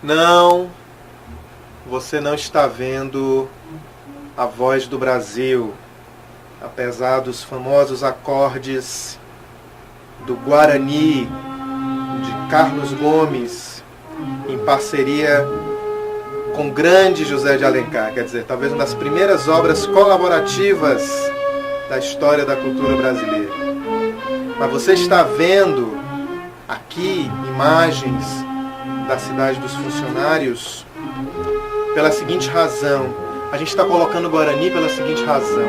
Não, você não está vendo a voz do Brasil, apesar dos famosos acordes do Guarani, de Carlos Gomes, em parceria com o grande José de Alencar, quer dizer, talvez uma das primeiras obras colaborativas da história da cultura brasileira. Mas você está vendo aqui imagens da Cidade dos Funcionários pela seguinte razão. A gente está colocando o Guarani pela seguinte razão.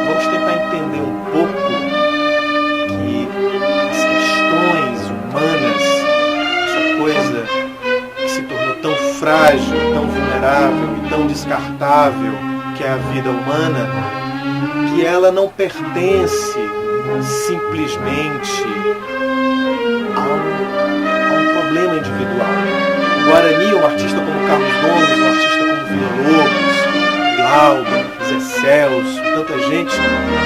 Vamos tentar entender um pouco que as questões humanas, essa coisa que se tornou tão frágil, tão vulnerável e tão descartável, que é a vida humana, que ela não pertence simplesmente a um problema individual. O Guarani, um artista como Carlos Gomes, um artista como Villa-Lobos, Glauber, Zé Celso, tanta gente,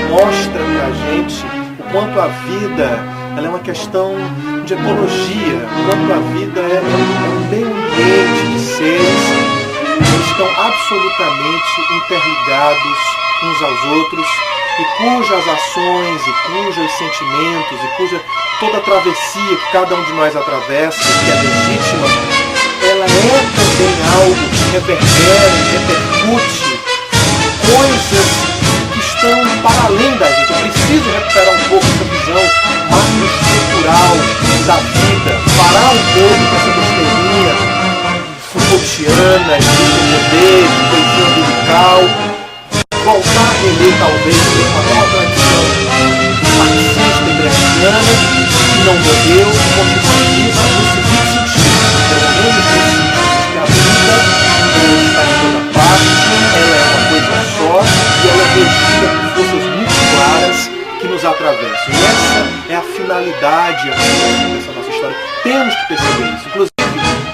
mostra pra gente o quanto a vida ela é uma questão de ecologia, o quanto a vida é um meio ambiente de seres que estão absolutamente interligados uns aos outros e cujas ações e cujos sentimentos e cuja toda a travessia que cada um de nós atravessa, que é legítima, ela é também algo que reverbera e repercute coisas que estão para além da gente. Eu preciso recuperar um pouco essa visão macroestrutural da vida, parar um pouco com essa besteirinha Foucaultiana, de poder, de poesia umbilical, voltar a reler talvez uma nova tradição marxista e brechtiana, que não morreu, continua viva no seguinte sentido, pelo menos no sentido que a vida hoje está em toda parte, ela é uma coisa só e ela é regida por forças muito claras que nos atravessam. E essa é a finalidade dessa nossa história. Temos que perceber isso. Inclusive,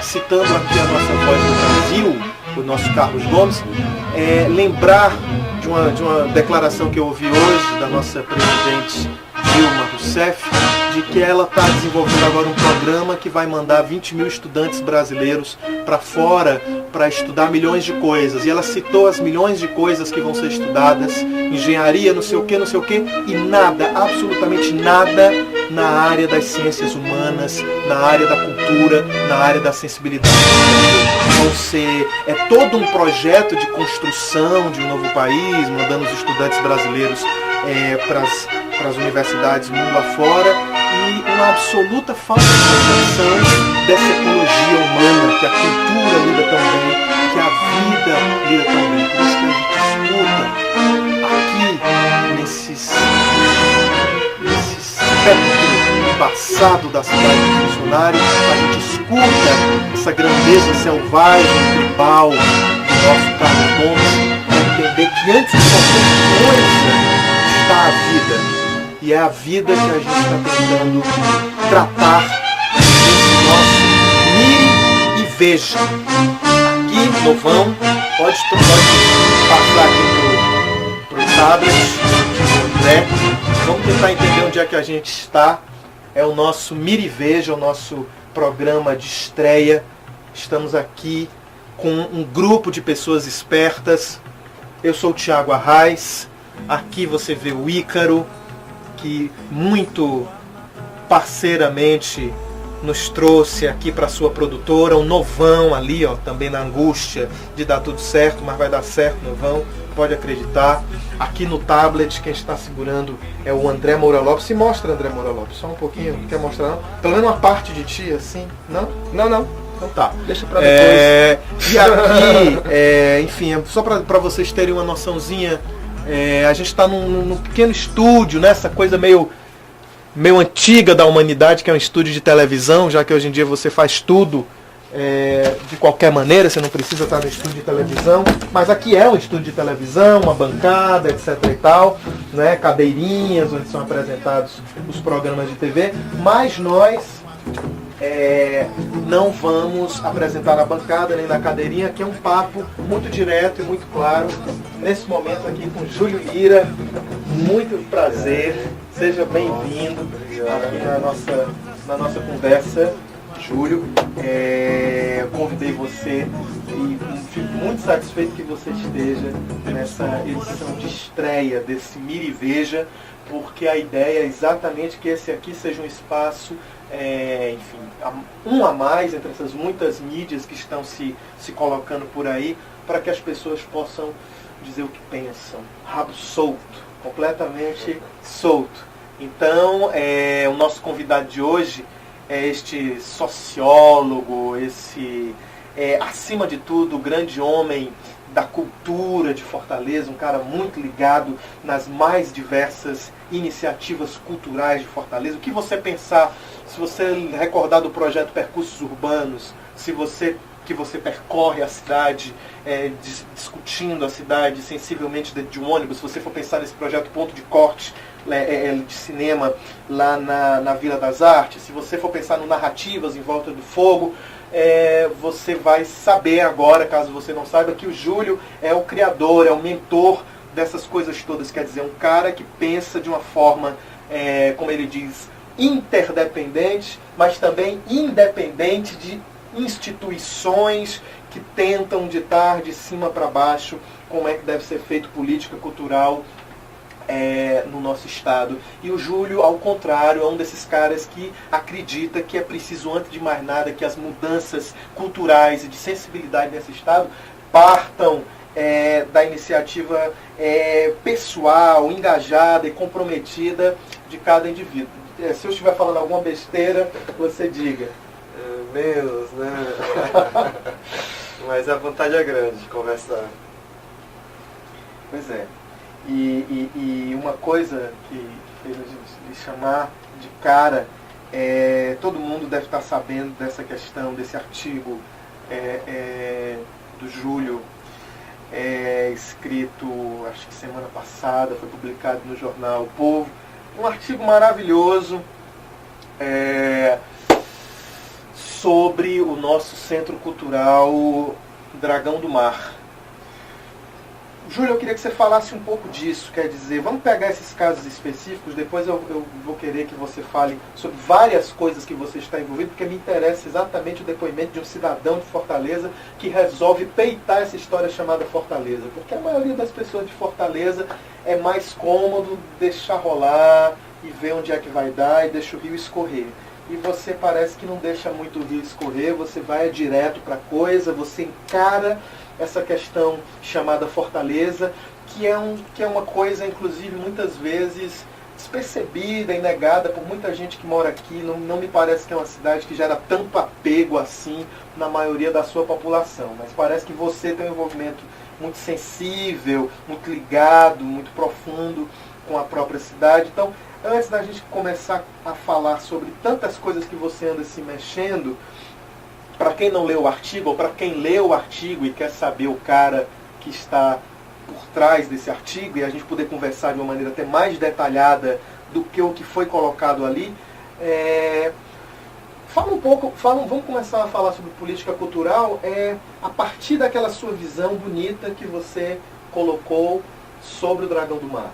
citando aqui a nossa voz do Brasil, o nosso Carlos Gomes, lembrar de uma declaração que eu ouvi hoje da nossa presidente Dilma Rousseff, de que ela está desenvolvendo agora um programa que vai mandar 20 mil estudantes brasileiros para fora para estudar milhões de coisas. E ela citou as milhões de coisas que vão ser estudadas, engenharia, não sei o que, e nada, absolutamente nada na área das ciências humanas, na área da cultura, na área da sensibilidade. É todo um projeto de construção de um novo país, mandando os estudantes brasileiros para as universidades mundo afora, e uma absoluta falta de compreensão dessa ecologia humana, que a cultura lida tão bem, que a vida lida tão bem. Por isso que a gente escuta aqui nesses espectro embaçado da Cidade dos Funcionários, a gente escuta essa grandeza selvagem, tribal do nosso Carlos Gomes, para entender que antes de qualquer coisa está a vida. E é a vida que a gente está tentando tratar nesse nosso mire e veja. Aqui, novão, pode passar aqui pro tablet, né? Vamos tentar entender onde é que a gente está. É o nosso Mire e Veja, o nosso programa de estreia. Estamos aqui com um grupo de pessoas espertas. Eu sou o Thiago Arraes. Aqui você vê o Ícaro, que muito parceiramente nos trouxe aqui para sua produtora, um novão ali, ó, também na angústia de dar tudo certo, mas vai dar certo, novão, pode acreditar. Aqui no tablet, quem está segurando é o André Moura Lopes. Se mostra, André Moura Lopes, só um pouquinho, não quer mostrar não? Pelo menos uma parte de ti, assim, não? Não. Então tá. Deixa pra depois. E aqui, enfim, só para vocês terem uma noçãozinha, a gente está num pequeno estúdio, né? Essa coisa meio antiga da humanidade, que é um estúdio de televisão, já que hoje em dia você faz tudo de qualquer maneira, você não precisa estar no estúdio de televisão, mas aqui é um estúdio de televisão, uma bancada, etc e tal, né? Cadeirinhas onde são apresentados os programas de TV, mas nós não vamos apresentar na bancada nem na cadeirinha, aqui é um papo muito direto e muito claro. Nesse momento aqui com Júlio Lira, muito prazer, seja bem-vindo aqui na nossa conversa, Júlio. Eu convidei você e fico muito satisfeito que você esteja nessa edição de estreia desse Mira e Veja, porque a ideia é exatamente que esse aqui seja um espaço, um a mais entre essas muitas mídias que estão se colocando por aí, para que as pessoas possam dizer o que pensam, rabo solto, completamente solto. Então, o nosso convidado de hoje é este sociólogo, acima de tudo, grande homem da cultura de Fortaleza, um cara muito ligado nas mais diversas iniciativas culturais de Fortaleza. O que você pensar, se você recordar do projeto Percursos Urbanos, que você percorre a cidade, discutindo a cidade sensivelmente dentro de um ônibus, se você for pensar nesse projeto Ponto de Corte de cinema lá na Vila das Artes, se você for pensar no Narrativas em Volta do Fogo, você vai saber agora, caso você não saiba, que o Júlio é o criador, é o mentor dessas coisas todas. Quer dizer, um cara que pensa de uma forma, como ele diz, interdependente, mas também independente de instituições que tentam ditar de cima para baixo como é que deve ser feito política cultural no nosso estado. E o Júlio, ao contrário, é um desses caras que acredita que é preciso, antes de mais nada, que as mudanças culturais e de sensibilidade nesse estado partam da iniciativa pessoal, engajada e comprometida de cada indivíduo. Se eu estiver falando alguma besteira, você diga. Menos, né? Mas a vontade é grande de conversar. Pois é. E uma coisa que fez a gente lhe chamar de cara, todo mundo deve estar sabendo dessa questão, desse artigo do Júlio, escrito, acho que semana passada, foi publicado no jornal O Povo. Um artigo maravilhoso sobre o nosso Centro Cultural Dragão do Mar. Júlio, eu queria que você falasse um pouco disso, quer dizer, vamos pegar esses casos específicos, depois eu vou querer que você fale sobre várias coisas que você está envolvido, porque me interessa exatamente o depoimento de um cidadão de Fortaleza que resolve peitar essa história chamada Fortaleza, porque a maioria das pessoas de Fortaleza é mais cômodo deixar rolar e ver onde é que vai dar e deixa o rio escorrer. E você parece que não deixa muito o rio escorrer, você vai direto para a coisa, você encara essa questão chamada Fortaleza, que é uma coisa, inclusive, muitas vezes despercebida e negada por muita gente que mora aqui. Não me parece que é uma cidade que gera tanto apego assim na maioria da sua população, mas parece que você tem um envolvimento muito sensível, muito ligado, muito profundo com a própria cidade. Então, antes da gente começar a falar sobre tantas coisas que você anda se mexendo, para quem não leu o artigo, ou para quem leu o artigo e quer saber o cara que está por trás desse artigo, e a gente poder conversar de uma maneira até mais detalhada do que o que foi colocado ali, fala um pouco, vamos começar a falar sobre política cultural a partir daquela sua visão bonita que você colocou sobre o Dragão do Mar.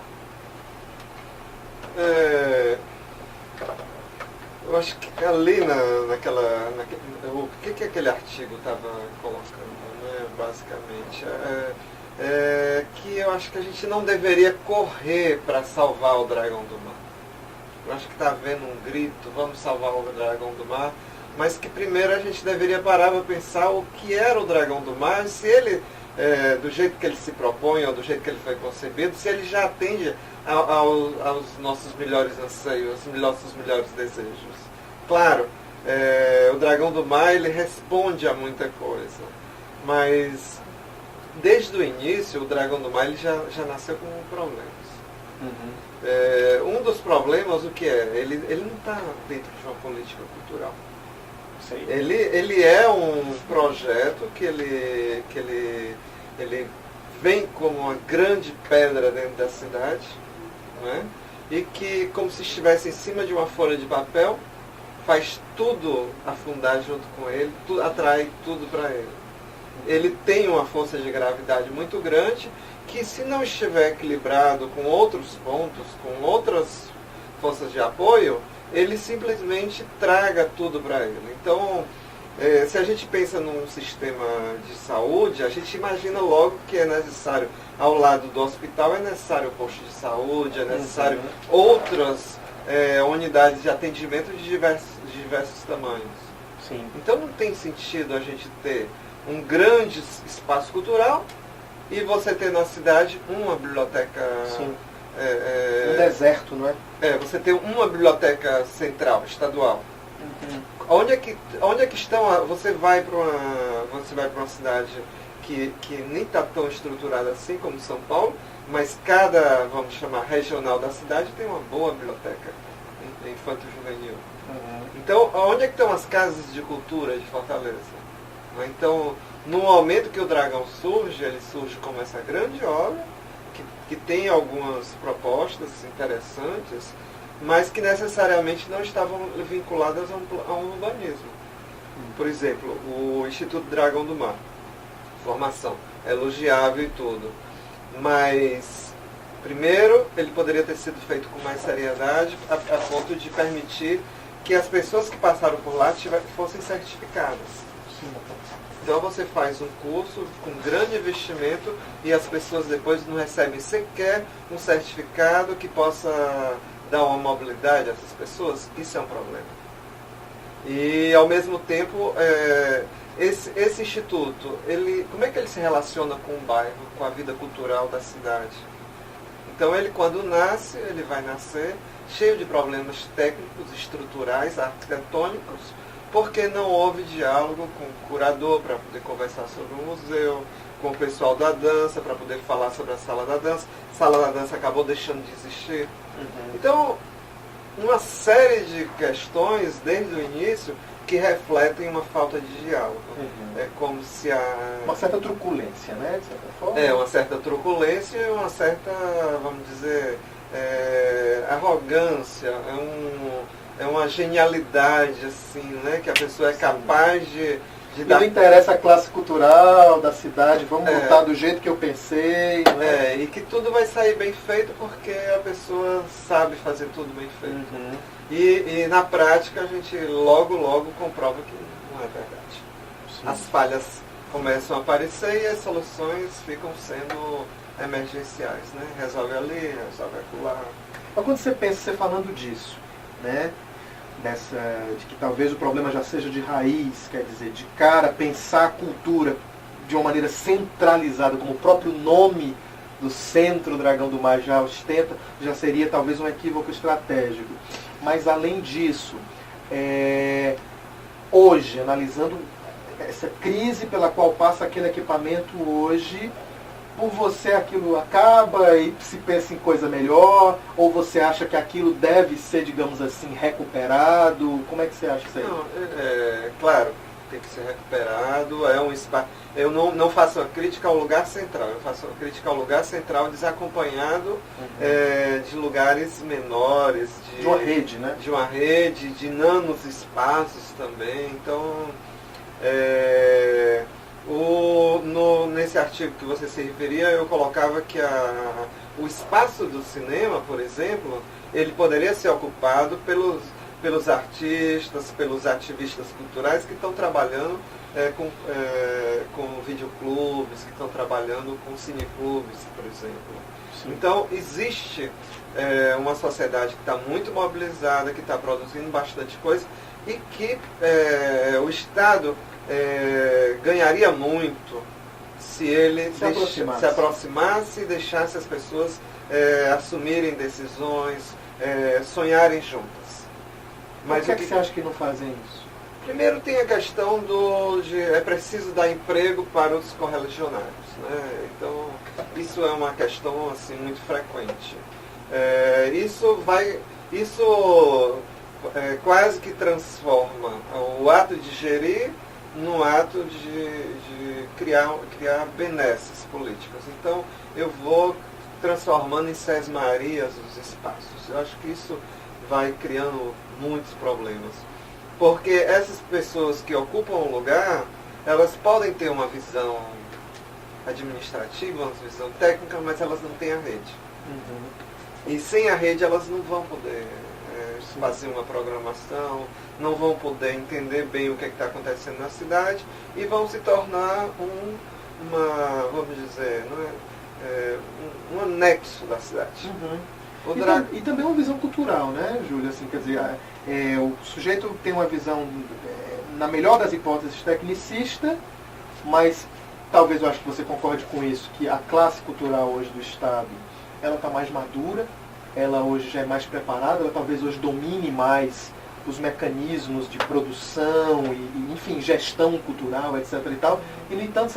Eu acho que ali o que aquele artigo estava colocando, né, basicamente, que eu acho que a gente não deveria correr para salvar o Dragão do Mar. Eu acho que está havendo um grito, vamos salvar o Dragão do Mar, mas que primeiro a gente deveria parar para pensar o que era o Dragão do Mar, se ele, do jeito que ele se propõe, ou do jeito que ele foi concebido, se ele já atende aos nossos melhores anseios, aos nossos melhores desejos. Claro, o Dragão do Mar ele responde a muita coisa, mas desde o início o Dragão do Mar ele já nasceu com problemas. Um dos problemas, o que é? Ele não está dentro de uma política cultural. Sim. Ele é um projeto que ele vem como uma grande pedra dentro da cidade, né? E que, como se estivesse em cima de uma folha de papel, faz tudo afundar junto com ele, atrai tudo para ele. Ele tem uma força de gravidade muito grande que, se não estiver equilibrado com outros pontos, com outras forças de apoio, ele simplesmente traga tudo para ele. Então, se a gente pensa num sistema de saúde, a gente imagina logo que é necessário, ao lado do hospital, é necessário posto de saúde, é necessário outras unidades de atendimento de diversos tamanhos. Sim. Então não tem sentido a gente ter um grande espaço cultural e você ter na cidade uma biblioteca... Sim. Um deserto, não é? Você tem uma biblioteca central, estadual. Uhum. Onde é que estão... Você vai para uma cidade que nem está tão estruturada assim como São Paulo, mas cada, vamos chamar, regional da cidade tem uma boa biblioteca infanto-juvenil. Uhum. Então, onde é que estão as casas de cultura de Fortaleza? Então, no momento que o Dragão surge, ele surge como essa grande obra, que tem algumas propostas interessantes, mas que necessariamente não estavam vinculadas a um urbanismo. Por exemplo, o Instituto Dragão do Mar, formação, é elogiável e tudo, mas primeiro ele poderia ter sido feito com mais seriedade, a ponto de permitir que as pessoas que passaram por lá fossem certificadas. Então você faz um curso com grande investimento e as pessoas depois não recebem sequer um certificado que possa dar uma mobilidade a essas pessoas. Isso é um problema. E ao mesmo tempo, esse instituto, como é que ele se relaciona com o bairro, com a vida cultural da cidade? Então ele, quando nasce, ele vai nascer cheio de problemas técnicos, estruturais, arquitetônicos, porque não houve diálogo com o curador para poder conversar sobre o museu, com o pessoal da dança, para poder falar sobre a sala da dança. A sala da dança acabou deixando de existir. Uhum. Então, uma série de questões, desde o início, que refletem uma falta de diálogo. Uhum. É como se uma certa truculência, né? De certa forma. Uma certa truculência e uma certa, vamos dizer, arrogância, é uma genialidade, assim, né? Que a pessoa é capaz de dar... Não interessa a classe cultural da cidade, vamos botar do jeito que eu pensei. Né? E que tudo vai sair bem feito porque a pessoa sabe fazer tudo bem feito. Uhum. E na prática a gente logo comprova que não é verdade. Sim. As falhas começam a aparecer e as soluções ficam sendo emergenciais, né? Resolve ali, resolve acolá. Mas quando você pensa, você falando disso, né? De que talvez o problema já seja de raiz, quer dizer, de cara pensar a cultura de uma maneira centralizada, como o próprio nome do Centro Dragão do Mar já ostenta, já seria talvez um equívoco estratégico. Mas além disso, hoje, analisando essa crise pela qual passa aquele equipamento hoje, por você aquilo acaba e se pensa em coisa melhor? Ou você acha que aquilo deve ser, digamos assim, recuperado? Como é que você acha isso aí? Não, claro, tem que ser recuperado. É um espaço. Eu não faço a crítica ao lugar central, eu faço a crítica ao lugar central desacompanhado de lugares menores. De uma rede, né? De uma rede, de nanos espaços também. Então, nesse artigo que você se referia, eu colocava que o espaço do cinema, por exemplo, ele poderia ser ocupado pelos artistas, pelos ativistas culturais que estão trabalhando com videoclubes, que estão trabalhando com cineclubes, por exemplo. Sim. Então, existe uma sociedade que está muito mobilizada, que está produzindo bastante coisa e que o Estado ganharia muito se ele se aproximasse e deixasse as pessoas assumirem decisões, sonharem juntas. Mas por que você acha que não fazem isso? Primeiro tem a questão é preciso dar emprego para os correligionários, né? Então, isso é uma questão assim, muito frequente. Isso quase que transforma o ato de gerir no ato de criar benesses políticos. Então, eu vou transformando em sesmarias os espaços. Eu acho que isso vai criando muitos problemas. Porque essas pessoas que ocupam um lugar, elas podem ter uma visão administrativa, uma visão técnica, mas elas não têm a rede. E sem a rede elas não vão poder fazer uma programação, não vão poder entender bem o que está acontecendo na cidade e vão se tornar vamos dizer, um anexo da cidade. E também uma visão cultural, né, Júlia? Assim, quer dizer, o sujeito tem uma visão, na melhor das hipóteses, tecnicista, mas talvez eu acho que você concorde com isso, que a classe cultural hoje do Estado, ela está mais madura, ela hoje já é mais preparada, ela talvez hoje domine mais os mecanismos de produção e enfim, gestão cultural, etc. e tal. E, no entanto,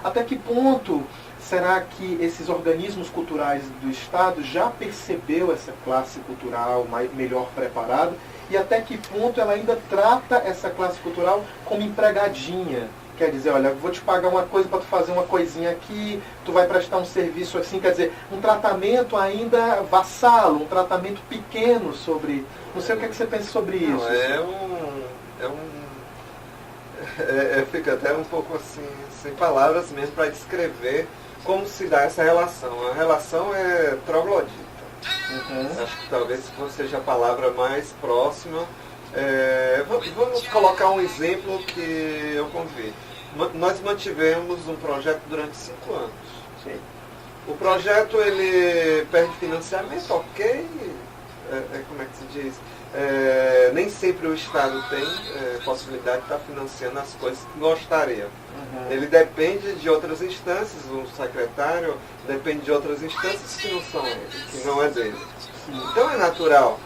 até que ponto será que esses organismos culturais do Estado já percebeu essa classe cultural melhor preparada e até que ponto ela ainda trata essa classe cultural como empregadinha? Quer dizer, olha, vou te pagar uma coisa para tu fazer uma coisinha aqui, tu vai prestar um serviço assim, quer dizer, um tratamento ainda vassalo, um tratamento pequeno sobre... Não sei o que você pensa sobre isso. Eu fico até um pouco assim, sem palavras mesmo, para descrever como se dá essa relação. A relação é troglodita. Acho que talvez seja a palavra mais próxima. Vamos colocar um exemplo que eu convivi. Nós mantivemos um projeto durante 5 anos. Sim. O projeto ele perde financiamento, ok. Como é que se diz? Nem sempre o Estado tem possibilidade de estar financiando as coisas que gostaria. Ele depende de outras instâncias, o secretário depende de outras instâncias que não são ele, que não é dele. Então é natural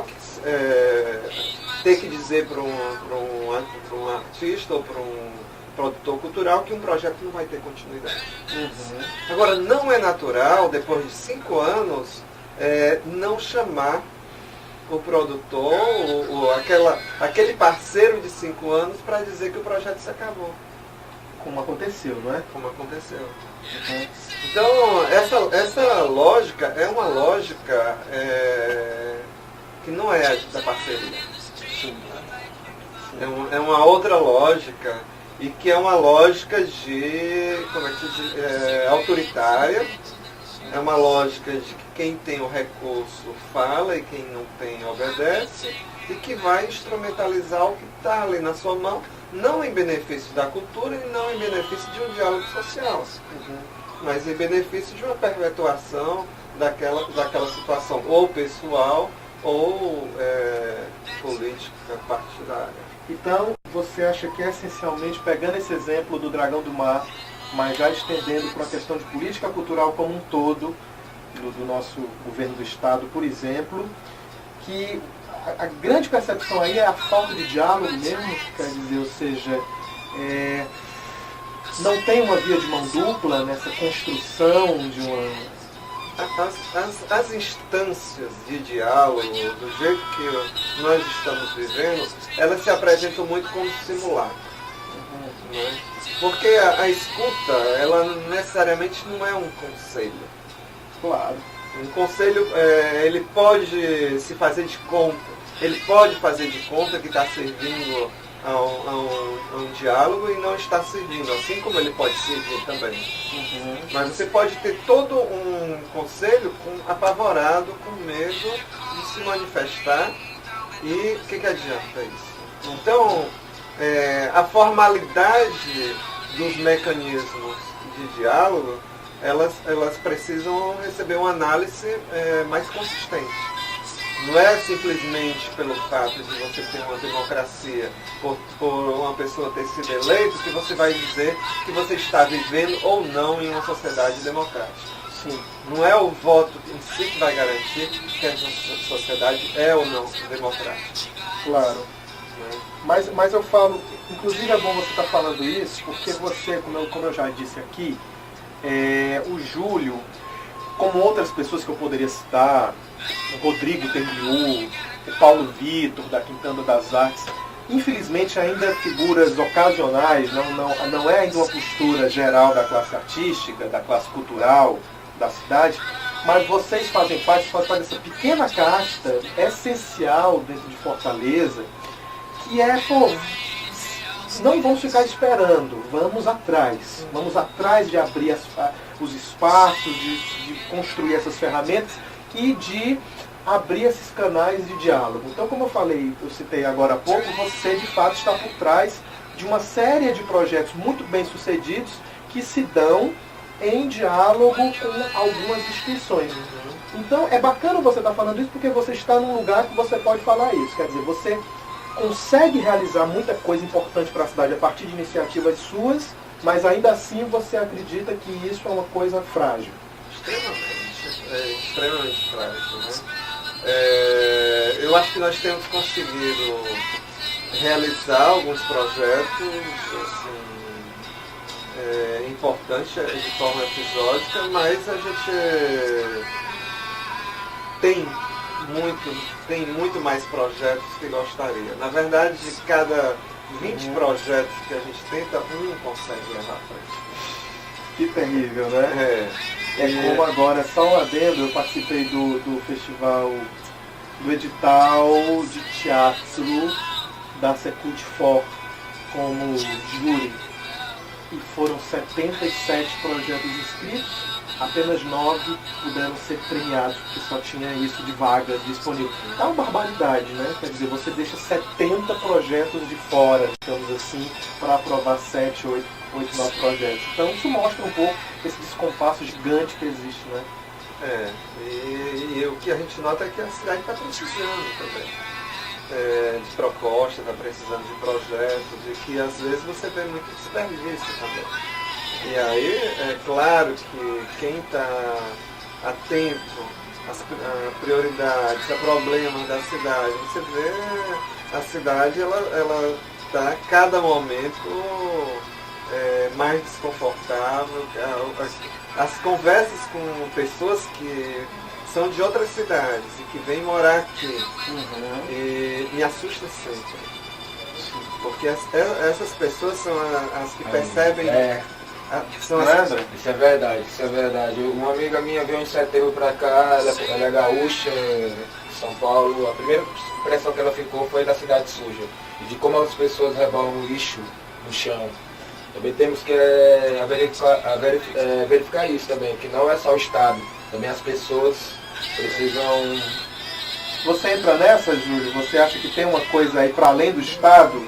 que ter que dizer para um artista ou para um produtor cultural que um projeto não vai ter continuidade. Agora, não é natural, depois de 5 anos, não chamar o produtor, aquele parceiro de 5 anos, para dizer que o projeto se acabou. Como aconteceu, não é? Como aconteceu. Então, essa lógica é uma lógica que não é da parceria. É uma outra lógica, e que é uma lógica de, autoritária, é uma lógica de que quem tem o recurso fala e quem não tem obedece, e que vai instrumentalizar o que está ali na sua mão, não em benefício da cultura e não em benefício de um diálogo social, mas em benefício de uma perpetuação daquela situação, ou pessoal, ou política partidária. Então, você acha que essencialmente, pegando esse exemplo do Dragão do Mar, mas já estendendo para uma questão de política cultural como um todo, do nosso governo do Estado, por exemplo, que a grande percepção aí é a falta de diálogo mesmo, quer dizer, ou seja, não tem uma via de mão dupla nessa construção de uma... As instâncias de diálogo, do jeito que nós estamos vivendo, elas se apresentam muito como simulacro. Né? Porque a escuta, ela necessariamente não é um conselho. Claro. Um conselho, ele pode se fazer de conta. Ele pode fazer de conta que está servindo a um diálogo e não está servindo, assim como ele pode servir também. Mas você pode ter todo um conselho apavorado, com medo de se manifestar, e o que adianta isso? Então, a formalidade dos mecanismos de diálogo, elas precisam receber uma análise mais consistente. Não é simplesmente pelo fato de você ter uma democracia, por uma pessoa ter sido eleito, que você vai dizer que você está vivendo ou não em uma sociedade democrática. Sim. Não é o voto em si que vai garantir que essa sociedade é ou não democrática. Claro. Mas eu falo, inclusive é bom você estar falando isso, porque você, como eu já disse aqui, o Júlio, como outras pessoas que eu poderia citar, o Rodrigo Termiú, o Paulo Vitor, da Quintanda das Artes, infelizmente ainda figuras ocasionais, não é ainda uma postura geral da classe artística, da classe cultural da cidade, mas vocês fazem parte dessa pequena casta essencial dentro de Fortaleza, Não vamos ficar esperando, vamos atrás de abrir os espaços, de construir essas ferramentas e de abrir esses canais de diálogo. Então, como eu citei agora há pouco, você de fato está por trás de uma série de projetos muito bem sucedidos que se dão em diálogo com algumas instituições. Então, é bacana você estar falando isso porque você está num lugar que você pode falar isso. Quer dizer, você consegue realizar muita coisa importante para a cidade a partir de iniciativas suas, mas ainda assim você acredita que isso é uma coisa frágil. Extremamente frágil, né? Eu acho que nós temos conseguido realizar alguns projetos assim, importantes de forma episódica, mas a gente tem muito mais projetos que gostaria. Na verdade, de cada 20 projetos que a gente tenta, um consegue levar à frente. Que terrível, né? Como agora, só um adendo, eu participei do festival, do edital de teatro da Secult For como júri. E foram 77 projetos inscritos. Apenas 9 puderam ser premiados, porque só tinha isso de vaga disponível. É uma barbaridade, né? Quer dizer, você deixa 70 projetos de fora, digamos assim, para aprovar 7, 8, 9 projetos. Então isso mostra um pouco esse descompasso gigante que existe, né? E o que a gente nota é que a cidade está precisando também de propostas, está precisando de projetos, e que às vezes você vê muito desperdício também. E aí, é claro que quem está atento às prioridades, a problemas da cidade, você vê a cidade, ela está a cada momento mais desconfortável. As conversas com pessoas que são de outras cidades e que vêm morar aqui, e me assusta sempre. Porque essas pessoas são as que percebem... Isso é verdade. Uma amiga minha veio em setembro pra cá, ela é gaúcha, de São Paulo. A primeira impressão que ela ficou foi da cidade suja. E de como as pessoas rebolam lixo no chão. Também temos que verificar isso também, que não é só o Estado, também as pessoas precisam... Você entra nessa, Júlio? Você acha que tem uma coisa aí para além do Estado?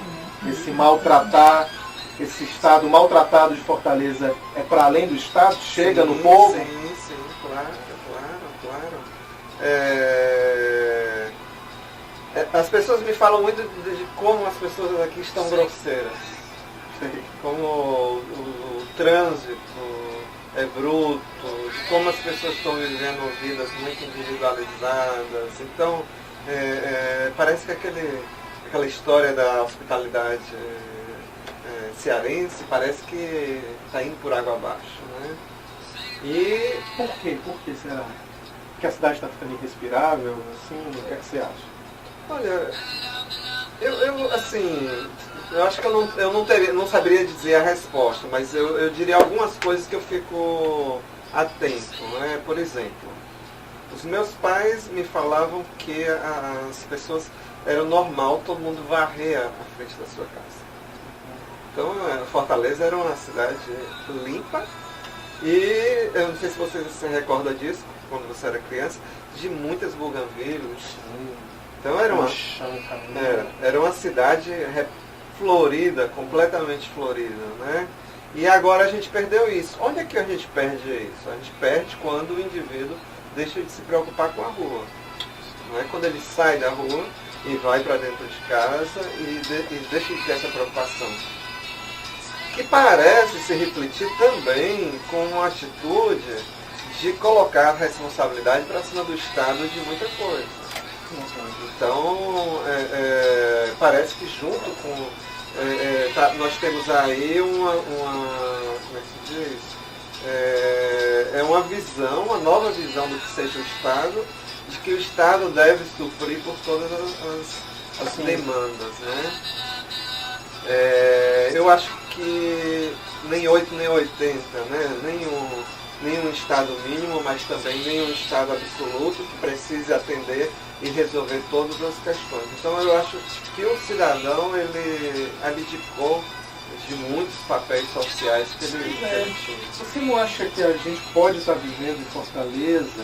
Esse Estado maltratado de Fortaleza é para além do Estado? Chega no povo? Sim, claro. As pessoas me falam muito de como as pessoas aqui estão grosseiras. Como o trânsito é bruto, de como as pessoas estão vivendo vidas muito individualizadas. Então, parece que aquela história da hospitalidade cearense parece que está indo por água abaixo, né? E por quê? Por que será? Que a cidade está ficando irrespirável, assim? O que é que você acha? Olha, eu acho que eu não saberia dizer a resposta, mas eu diria algumas coisas que eu fico atento, né? Por exemplo, os meus pais me falavam que as pessoas era normal todo mundo varrer a frente da sua casa. Então, Fortaleza era uma cidade limpa e eu não sei se você se recorda disso, quando você era criança, de muitas buganvílias. Então era uma cidade florida, completamente florida, né? E agora a gente perdeu isso. Onde é que a gente perde isso? A gente perde quando o indivíduo deixa de se preocupar com a rua. Não é quando ele sai da rua e vai para dentro de casa e deixa de ter essa preocupação. Que parece se refletir também com uma atitude de colocar a responsabilidade para cima do Estado de muita coisa. Então, parece que junto com... nós temos aí como é que se diz? Uma visão, uma nova visão do que seja o Estado, de que o Estado deve suprir por todas as demandas, né? Eu acho que nem 8 nem 80, né? Nem um Estado mínimo, mas também nem um Estado absoluto que precise atender e resolver todas as questões. Então eu acho que o cidadão, ele abdicou de muitos papéis sociais que ele tinha. Você não acha que a gente pode estar vivendo em Fortaleza?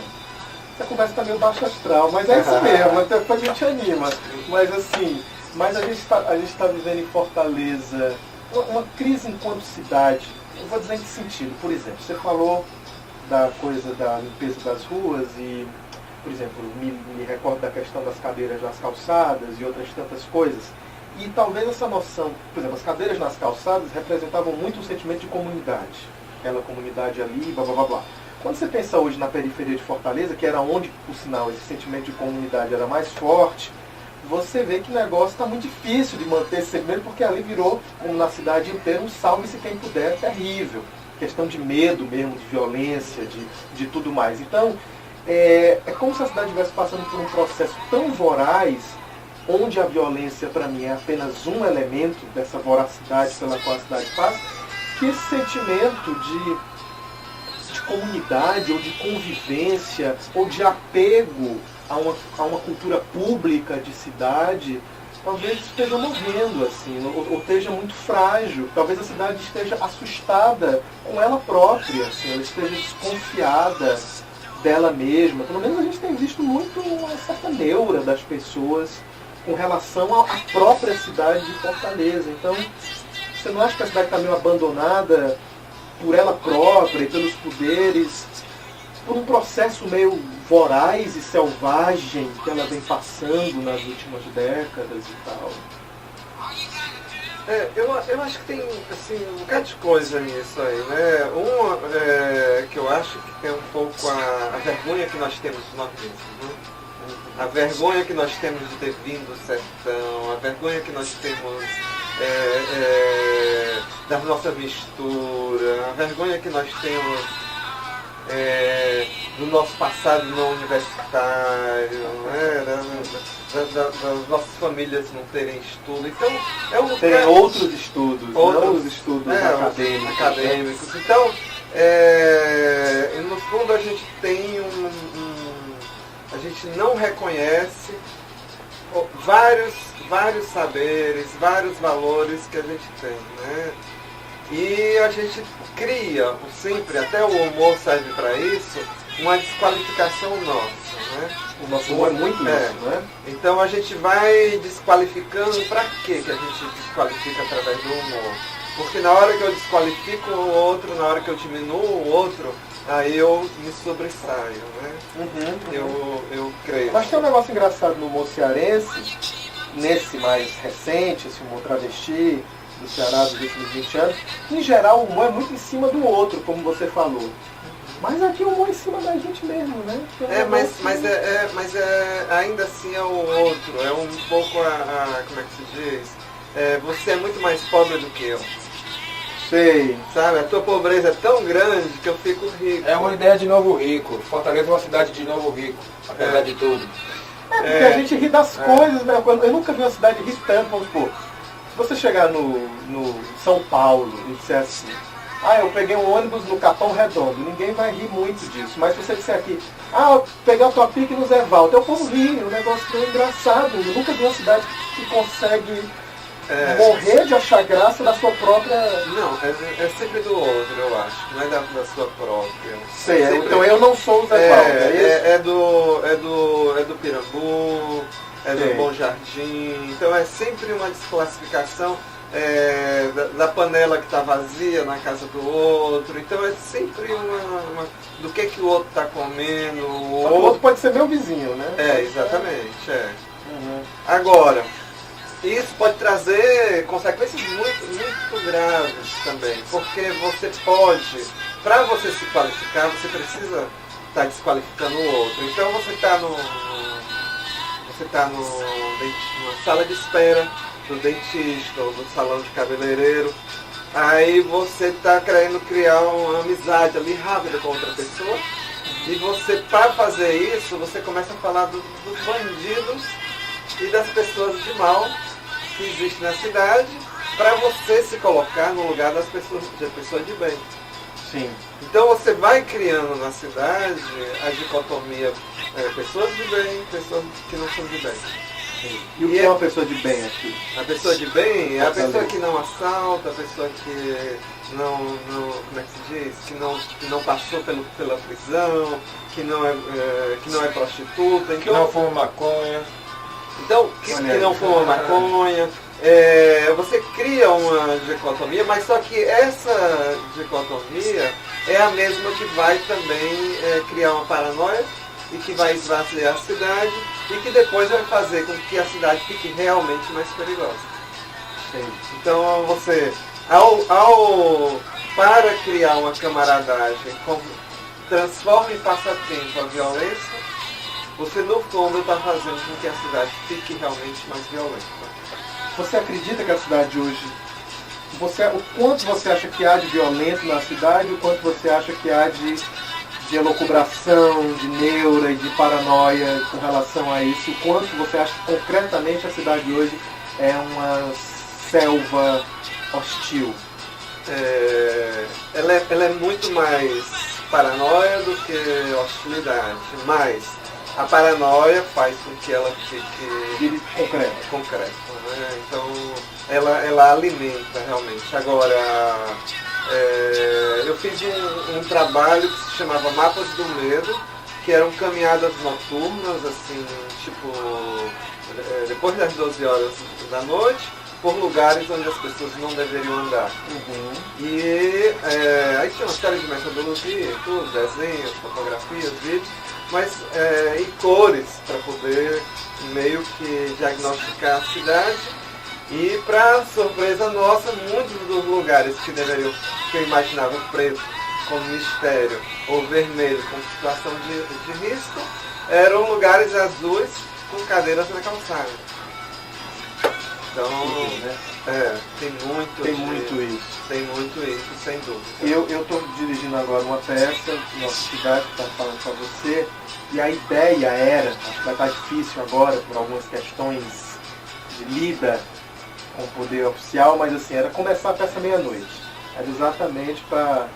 Essa conversa está meio baixo astral, mas é isso mesmo, até depois a gente anima. Mas assim, a gente está vivendo em Fortaleza uma crise enquanto cidade. Eu vou dizer em que sentido. Por exemplo, você falou da coisa da limpeza das ruas e, por exemplo, me recordo da questão das cadeiras nas calçadas e outras tantas coisas. E talvez essa noção, por exemplo, as cadeiras nas calçadas representavam muito um sentimento de comunidade. Aquela comunidade ali, blá blá blá blá. Quando você pensa hoje na periferia de Fortaleza, que era onde, por sinal, esse sentimento de comunidade era mais forte, você vê que o negócio está muito difícil de manter esse sentimento, porque ali virou, como na cidade inteira, um salve-se quem puder terrível. Questão de medo mesmo, de violência, de tudo mais. Então, é como se a cidade estivesse passando por um processo tão voraz, onde a violência, para mim, é apenas um elemento dessa voracidade pela qual a cidade passa, que esse sentimento de comunidade, ou de convivência, ou de apego a uma cultura pública de cidade, talvez esteja morrendo, assim, ou esteja muito frágil. Talvez a cidade esteja assustada com ela própria, assim, ela esteja desconfiada dela mesma. Pelo menos a gente tem visto muito uma certa neura das pessoas com relação à própria cidade de Fortaleza. Então, você não acha que a cidade está meio abandonada por ela própria e pelos poderes, por um processo meio voraz e selvagem que ela vem passando nas últimas décadas e tal? Eu acho que tem assim, um bocado de coisa nisso aí, né? Que eu acho que tem um pouco a vergonha que nós temos de nós mesmos, né? A vergonha que nós temos de ter vindo do sertão, a vergonha que nós temos da nossa mistura, a vergonha que nós temos do nosso passado não universitário, né? Das nossas famílias não terem estudo. Então, terem outros estudos, não os estudos acadêmicos. Então, no fundo a gente tem a gente não reconhece vários saberes, vários valores que a gente tem, né? E a gente cria, sempre, até o humor serve para isso, uma desqualificação nossa, né? O nosso humor é muito isso, né? Então a gente vai desqualificando. Para que a gente desqualifica através do humor? Porque na hora que eu desqualifico o outro, na hora que eu diminuo o outro, aí eu me sobressaio, né? Eu creio. Mas tem um negócio engraçado no humor cearense, nesse mais recente, esse humor travesti do Ceará dos últimos 20 anos, em geral o humor é muito em cima do outro, como você falou. Mas aqui o humor é em cima da gente mesmo, né? Mas ainda assim é o outro, é um pouco como é que se diz? Você é muito mais pobre do que eu. Sei. Sabe, a tua pobreza é tão grande que eu fico rico. É uma ideia de novo rico. Fortaleza é uma cidade de novo rico, apesar de tudo. Porque a gente ri das coisas, né? Eu nunca vi uma cidade rir tanto, vamos supor. Se você chegar no São Paulo e disser assim, eu peguei um ônibus no Capão Redondo, ninguém vai rir muito disso. Mas se você disser aqui, eu peguei a tua pique no Zé Valdo, o povo ri, o negócio é engraçado. Eu nunca vi uma cidade que consegue morrer de achar graça da sua própria... Não, é sempre do outro, eu acho, não é da sua própria. Sei, então eu não sou o Zé Valdo, é do Pirambu, do Bom Jardim, então é sempre uma desclassificação da panela que está vazia na casa do outro, então é sempre uma do que o outro está comendo. O outro pode ser meu vizinho, né? Exatamente, Agora, isso pode trazer consequências muito graves também, porque você pode, para você se qualificar, você precisa estar desqualificando o outro. Então você está numa sala de espera do dentista ou do salão de cabeleireiro, aí você está querendo criar uma amizade ali rápida com outra pessoa, e você, para fazer isso, você começa a falar dos bandidos e das pessoas de mal que existem na cidade, para você se colocar no lugar das pessoas de bem. Sim. Então você vai criando na cidade a dicotomia pessoas de bem, pessoas que não são de bem. Sim. E o que é uma pessoa de bem aqui? A pessoa de bem é a pessoa que não assalta, a pessoa que não como é que se diz? Que não passou pela prisão, que não é prostituta. Que não fuma maconha. Então, que não fuma maconha. Você cria uma dicotomia, mas só que essa dicotomia é a mesma que vai também criar uma paranoia e que vai esvaziar a cidade e que depois vai fazer com que a cidade fique realmente mais perigosa. Sim. Então você, para criar uma camaradagem, transforma em passatempo a violência, você no fundo está fazendo com que a cidade fique realmente mais violenta. Você acredita que a cidade hoje, o quanto você acha que há de violência na cidade, o quanto você acha que há de elucubração, de neura e de paranoia com relação a isso, o quanto você acha que concretamente a cidade hoje é uma selva hostil? Ela é muito mais paranoia do que hostilidade, mas a paranoia faz com que ela fique concreta, né? Então ela alimenta realmente. Agora, eu fiz um trabalho que se chamava Mapas do Medo, que eram caminhadas noturnas, assim, tipo, depois das 12 horas da noite, por lugares onde as pessoas não deveriam andar. Uhum. E aí tinha uma série de metodologia, tudo, desenhos, fotografias, vídeos, mas e cores para poder meio que diagnosticar a cidade. E para surpresa nossa, muitos dos lugares que eu imaginava preto como mistério ou vermelho como situação de risco, eram lugares azuis com cadeiras na calçada. Então, tem muito isso, sem dúvida. Eu estou dirigindo agora uma peça, nossa cidade, que estava falando para você, e a ideia era, acho que vai estar difícil agora por algumas questões de lida com o poder oficial, mas assim, era começar a peça meia-noite. Era exatamente para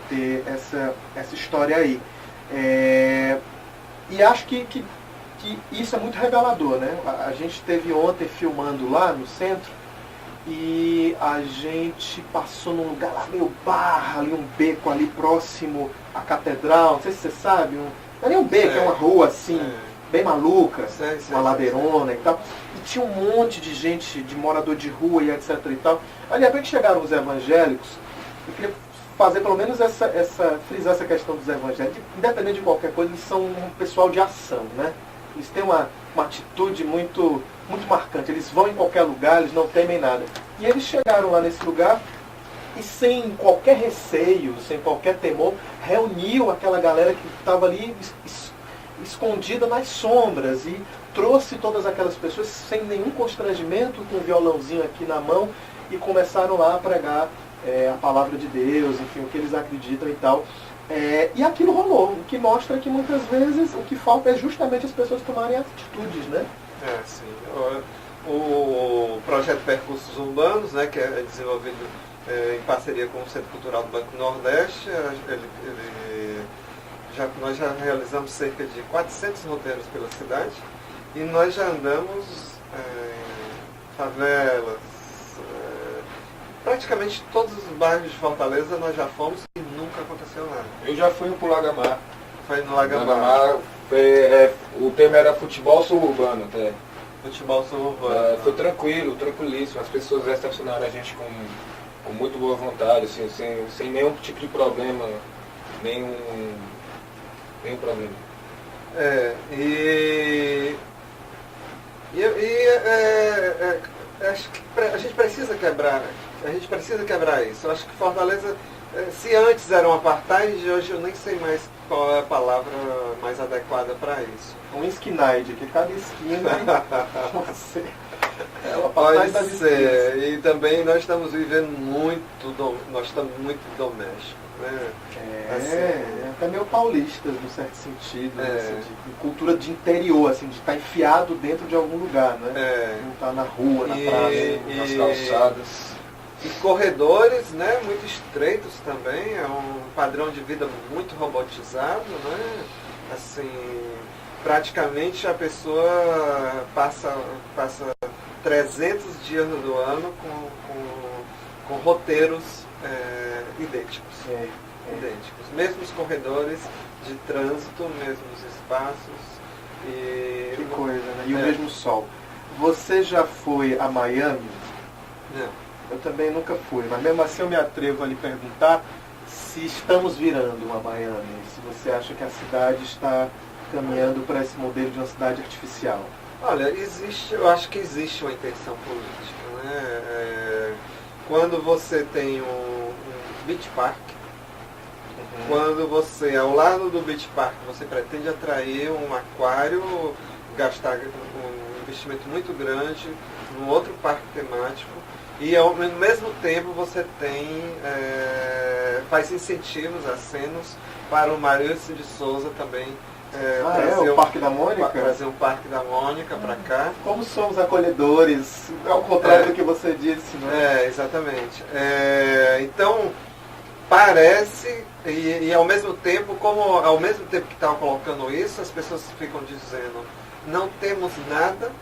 ter essa história aí. E acho que isso é muito revelador, né? A gente esteve ontem filmando lá no centro e a gente passou num lugar lá meio barra, ali um beco ali próximo à catedral, não sei se você sabe, não é nem um beco, é uma rua assim, bem maluca, uma ladeirona e tal. E tinha um monte de gente, de morador de rua e etc e tal. Aí de repente chegaram os evangélicos, eu queria fazer pelo menos frisar essa questão dos evangélicos, independente de qualquer coisa, eles são um pessoal de ação, né? Eles têm uma atitude muito, muito marcante. Eles vão em qualquer lugar, eles não temem nada. E eles chegaram lá nesse lugar e sem qualquer receio, sem qualquer temor, reuniu aquela galera que estava ali escondida nas sombras e trouxe todas aquelas pessoas sem nenhum constrangimento, com um violãozinho aqui na mão, e começaram lá a pregar a palavra de Deus, enfim, o que eles acreditam e tal. E aquilo rolou, o que mostra que muitas vezes o que falta é justamente as pessoas tomarem atitudes, né? Sim. O projeto Percursos Urbanos, né, que é desenvolvido em parceria com o Centro Cultural do Banco Nordeste, nós já realizamos cerca de 400 roteiros pela cidade e nós já andamos em favelas, praticamente todos os bairros de Fortaleza nós já fomos e nunca aconteceu nada. Eu já fui pro Lagamar. Foi no Lagamar. O tema era futebol suburbano até. Futebol suburbano. Foi tranquilíssimo. As pessoas recepcionaram a gente com muito boa vontade, assim, sem nenhum tipo de problema, nenhum problema. Acho que a gente precisa quebrar isso. Eu acho que Fortaleza, se antes era um apartheid, hoje eu nem sei mais qual é a palavra mais adequada para isso. Um esquinaide, que cada esquina pode ser. E também nós estamos vivendo nós estamos muito domésticos, né? Até meio paulistas, no certo sentido, assim, de cultura de interior, assim, de estar enfiado dentro de algum lugar, né? Não estar na rua, na praça, nas calçadas. E corredores, né, muito estreitos também, é um padrão de vida muito robotizado, né? Assim, praticamente a pessoa passa 300 dias do ano com roteiros idênticos. Idênticos. Mesmos corredores de trânsito, mesmos espaços. Que coisa, né? E o mesmo sol. Você já foi a Miami? Não. Eu também nunca fui, mas mesmo assim eu me atrevo a lhe perguntar se estamos virando uma Miami, se você acha que a cidade está caminhando para esse modelo de uma cidade artificial. Olha, eu acho que existe uma intenção política, né? Quando você tem um beach park, quando você, ao lado do beach park, você pretende atrair um aquário, gastar um investimento muito grande num outro parque temático, e ao mesmo tempo você faz incentivos, acenos para o Maurício de Souza também trazer o Parque da Mônica? Trazer um Parque da Mônica para cá. Como somos acolhedores, ao contrário do que você disse, né? Exatamente. Então, parece, e ao mesmo tempo, ao mesmo tempo que estavam colocando isso, as pessoas ficam dizendo, não temos nada,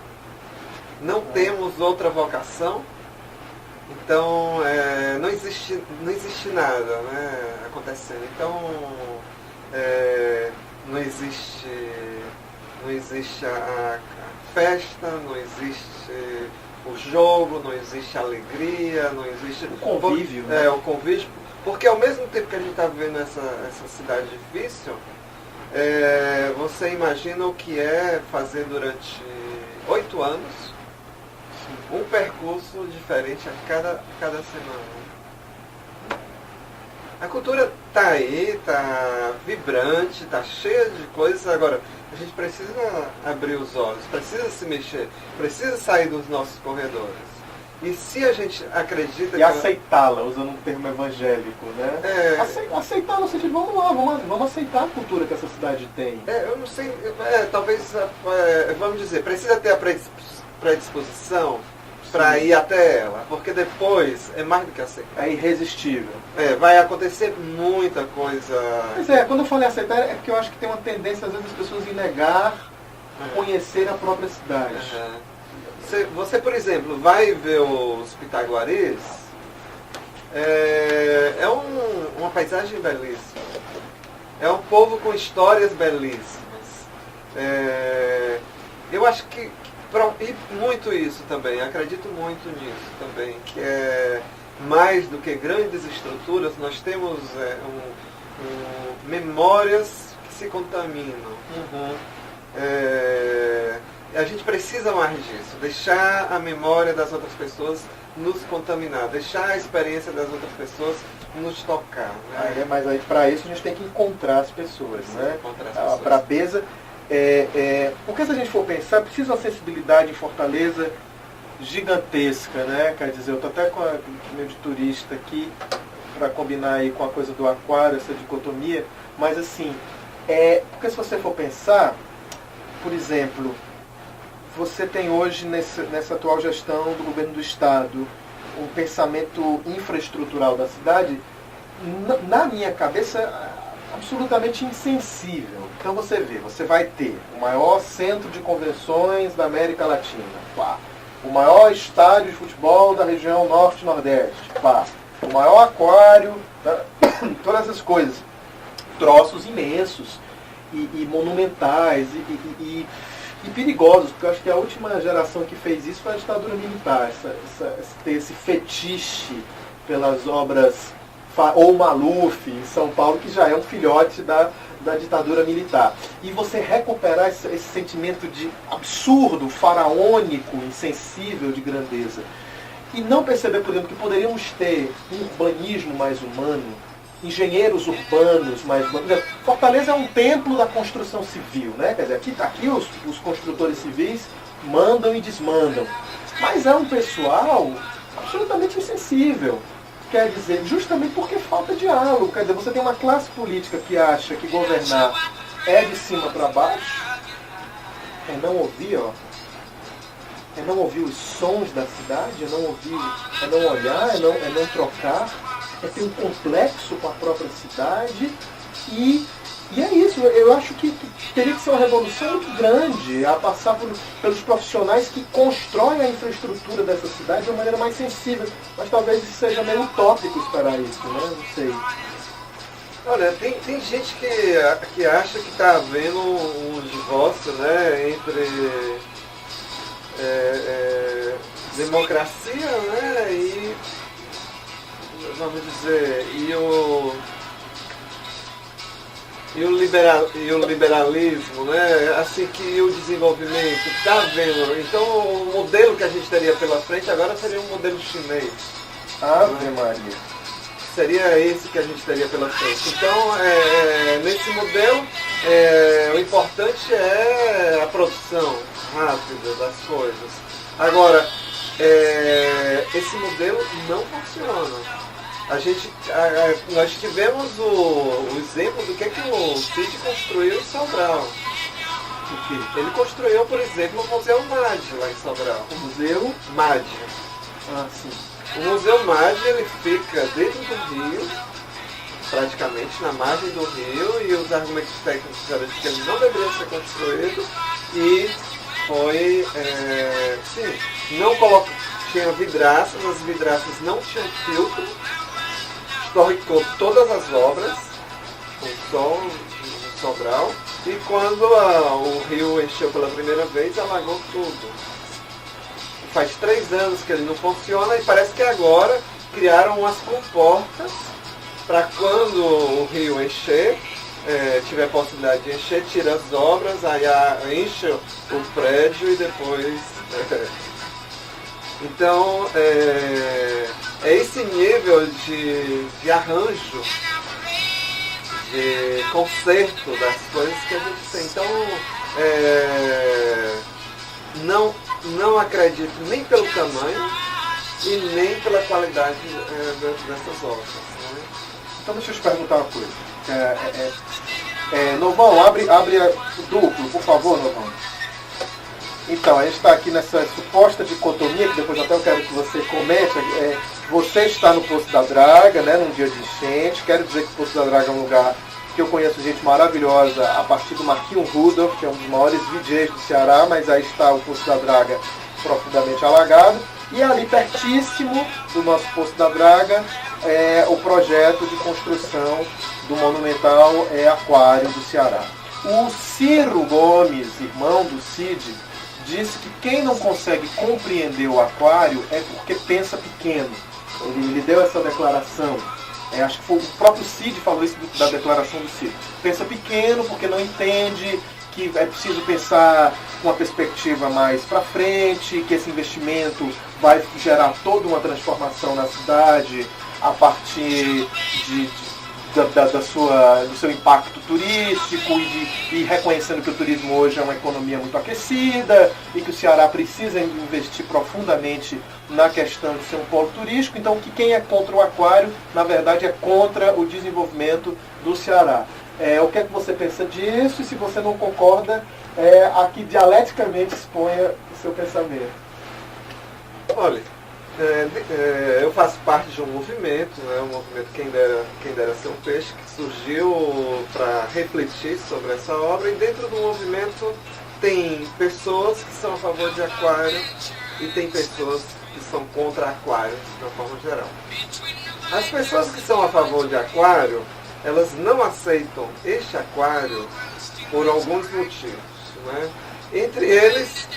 não temos outra vocação. Então, não existe nada, né, acontecendo. Então, não existe a festa, não existe o jogo, não existe a alegria, não existe... O convívio. Né? O convívio. Porque ao mesmo tempo que a gente está vivendo essa cidade difícil, você imagina o que é fazer durante 8 anos um percurso diferente a cada semana. A cultura está aí, está vibrante, está cheia de coisas. Agora, a gente precisa abrir os olhos, precisa se mexer, precisa sair dos nossos corredores. E se a gente acredita... E aceitá-la, usando um termo evangélico, né? Aceitá-la, no sentido, vamos lá, vamos aceitar a cultura que essa cidade tem. Eu não sei, talvez, vamos dizer, precisa ter a predisposição para ir até ela, porque depois é mais do que aceitar. É irresistível. Vai acontecer muita coisa. Pois quando eu falei aceitar, é porque eu acho que tem uma tendência, às vezes, as pessoas em negar conhecer a própria cidade. Você, por exemplo, vai ver os Pitaguaris, uma paisagem belíssima. É um povo com histórias belíssimas. Eu acho que e muito isso também, acredito muito nisso também, que é mais do que grandes estruturas, nós temos memórias que se contaminam. A gente precisa mais disso, deixar a memória das outras pessoas nos contaminar, deixar a experiência das outras pessoas nos tocar. Né? Mas aí, para isso a gente tem que encontrar as pessoas, né? Para a Beza. Porque se a gente for pensar, precisa uma sensibilidade em Fortaleza gigantesca, né? Quer dizer, eu estou até com o meu de turista aqui para combinar aí com a coisa do aquário, essa dicotomia, mas assim, porque se você for pensar, por exemplo, você tem hoje nessa atual gestão do governo do estado um pensamento infraestrutural da cidade, na minha cabeça, absolutamente insensível. Então você vai ter o maior centro de convenções da América Latina, pá. O maior estádio de futebol da região norte-nordeste, pá. O maior aquário, todas essas coisas. Troços imensos e monumentais e perigosos, porque eu acho que a última geração que fez isso foi a ditadura militar, ter esse fetiche pelas obras, ou Maluf em São Paulo, que já é um filhote da ditadura militar. E você recuperar esse sentimento de absurdo, faraônico, insensível de grandeza. E não perceber, por exemplo, que poderíamos ter um urbanismo mais humano, engenheiros urbanos mais humanos. Fortaleza é um templo da construção civil, né? Quer dizer, aqui os construtores civis mandam e desmandam. Mas é um pessoal absolutamente insensível. Quer dizer, justamente porque falta diálogo. Quer dizer, você tem uma classe política que acha que governar é de cima para baixo. Não ouvir, ó. é não ouvir os sons da cidade, é não ouvir, é não olhar, é não trocar, é ter um complexo com a própria cidade e é isso. Eu acho que teria que ser uma revolução muito grande a passar pelos profissionais que constroem a infraestrutura dessa cidade de uma maneira mais sensível, mas talvez isso seja meio utópico esperar isso, né? Não sei. Olha, tem gente que acha que está havendo um divórcio, né, entre democracia, né, e, vamos dizer, e o liberalismo, né, assim, que o desenvolvimento está havendo. Então o modelo que a gente teria pela frente agora seria um modelo chinês. Ave Maria. Seria esse que a gente teria pela frente. Então, nesse modelo, o importante é a produção rápida das coisas. Agora, esse modelo não funciona. Nós tivemos o exemplo do que o Cid construiu em Sobral. Ele construiu, por exemplo, o Museu MAD lá em Sobral. O Museu MAD. Ah, sim. O Museu MAD, ele fica dentro do rio, praticamente na margem do rio, e os argumentos técnicos eram de que ele não deveria ser construído, e foi, não tinha vidraças, as vidraças não tinham filtro, estorricou todas as obras, com sol, Sobral, e quando o rio encheu pela primeira vez, alagou tudo. Faz 3 anos que ele não funciona e parece que agora criaram umas comportas para quando o rio encher, tiver possibilidade de encher, tira as obras, aí enche o prédio e depois... Então, é esse nível de arranjo, de conserto das coisas que a gente tem. Então, não acredito nem pelo tamanho e nem pela qualidade dessas obras. Né? Então deixa eu te perguntar uma coisa. Novão, abre duplo, por favor, Novão. Então, a gente está aqui nessa suposta dicotomia, que depois até eu quero que você comente. Você está no Poço da Draga, né, num dia de enchente. Quero dizer que o Poço da Draga é um lugar que eu conheço gente maravilhosa a partir do Marquinhos Rudolph, que é um dos maiores DJs do Ceará, mas aí está o Poço da Draga profundamente alagado. E ali pertíssimo do nosso Poço da Draga é o projeto de construção do monumental aquário do Ceará. O Ciro Gomes, irmão do Cid, disse que quem não consegue compreender o aquário é porque pensa pequeno. Ele deu essa declaração. Acho que foi o próprio Cid falou isso da declaração do Cid. Pensa pequeno porque não entende que é preciso pensar com uma perspectiva mais para frente, que esse investimento vai gerar toda uma transformação na cidade a partir do seu impacto turístico e reconhecendo que o turismo hoje é uma economia muito aquecida e que o Ceará precisa investir profundamente na questão de ser um polo turístico. Então, que quem é contra o aquário, na verdade, é contra o desenvolvimento do Ceará. O que é que você pensa disso? E se você não concorda, aqui dialeticamente exponha o seu pensamento. Olha, eu faço parte de um movimento, né, um movimento Quem Dera Ser um Peixe, que surgiu para refletir sobre essa obra, e dentro do movimento tem pessoas que são a favor de aquário e tem pessoas que são contra aquário, de uma forma geral. As pessoas que são a favor de aquário, elas não aceitam este aquário por alguns motivos, né? Entre eles,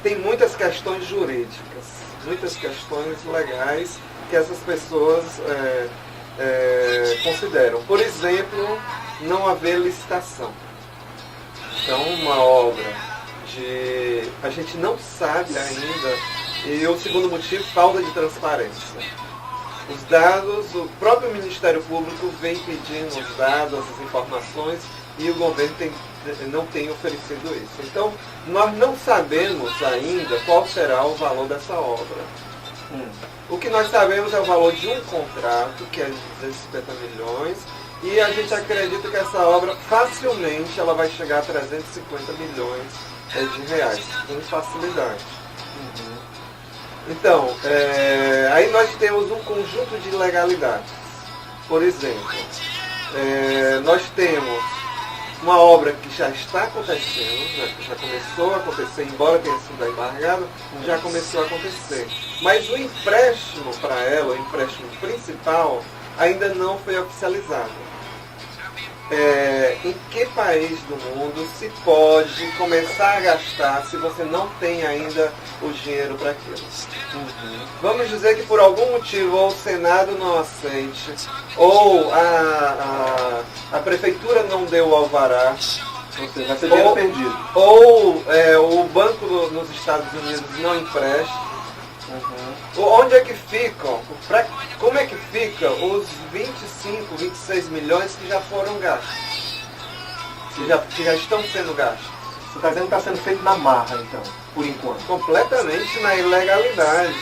tem muitas questões jurídicas, muitas questões legais que essas pessoas consideram. Por exemplo, não haver licitação. Então, uma obra a gente não sabe ainda, e o segundo motivo, falta de transparência. Os dados, o próprio Ministério Público vem pedindo os dados, as informações, e o governo não tem oferecido isso. Então, nós não sabemos ainda qual será o valor dessa obra. O que nós sabemos é o valor de um contrato, que é de 250 milhões, e a gente acredita que essa obra facilmente ela vai chegar a 350 milhões de reais, com facilidade. Então, aí nós temos um conjunto de legalidades. Por exemplo, nós temos uma obra que já está acontecendo, né, que já começou a acontecer, embora tenha sido embargada, já começou a acontecer. Mas o empréstimo para ela, o empréstimo principal, ainda não foi oficializado. Em que país do mundo se pode começar a gastar se você não tem ainda o dinheiro para aquilo? Vamos dizer que por algum motivo ou o Senado não aceite, ou a prefeitura não deu o alvará, ou seja, vai ser dinheiro perdido. Ou o banco nos Estados Unidos não empresta. Onde é que ficam? Como é que fica os 25, 26 milhões que já foram gastos? Que já estão sendo gastos? Você está dizendo que está sendo feito na marra, então, por enquanto. Completamente na ilegalidade.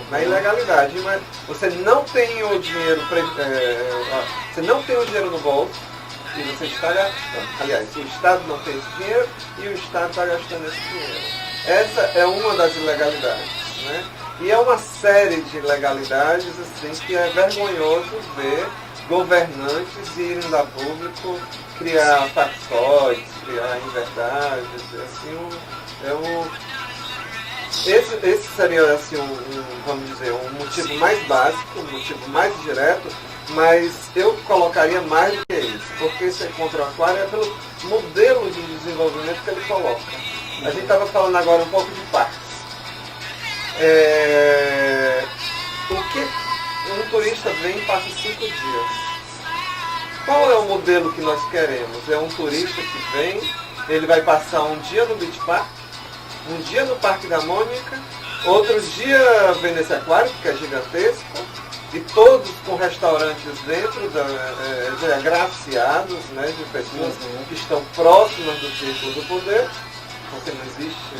Na ilegalidade. Mas você não tem o dinheiro, você não tem o dinheiro no bolso e você está gastando. Aliás, o Estado não tem esse dinheiro e o Estado está gastando esse dinheiro. Essa é uma das ilegalidades, né? E é uma série de ilegalidades assim, que é vergonhoso ver governantes irem da público criar factóides, criar inverdades. Esse seria assim, vamos dizer, um motivo mais básico, um motivo mais direto, mas eu colocaria mais do que isso, porque ser contra o aquário é pelo modelo de desenvolvimento que ele coloca. A gente estava falando agora um pouco de parques. O que um turista vem e passa 5 dias? Qual é o modelo que nós queremos? É um turista que vem, ele vai passar um dia no Beach Park, um dia no Parque da Mônica, outro dia vem nesse aquário, que é gigantesco, e todos com restaurantes dentro, agraciados, né, de pessoas que estão próximas do círculo do poder. Porque não existe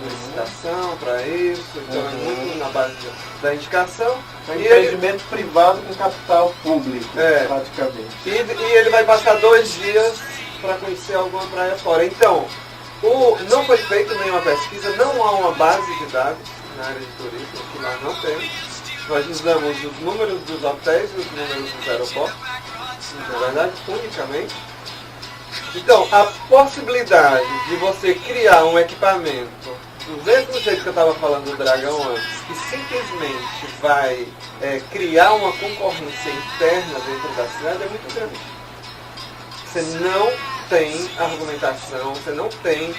licitação para isso, então é muito na base da indicação. É um empreendimento privado com capital público, praticamente. E ele vai passar 2 dias para conhecer alguma praia fora. Então, não foi feita nenhuma pesquisa, não há uma base de dados na área de turismo, que nós não temos. Nós usamos os números dos hotéis e os números dos aeroportos, na verdade, unicamente. Então, a possibilidade de você criar um equipamento do mesmo jeito que eu estava falando do Dragão antes, que simplesmente vai criar uma concorrência interna dentro da cidade é muito grande. Você não tem argumentação, você não tem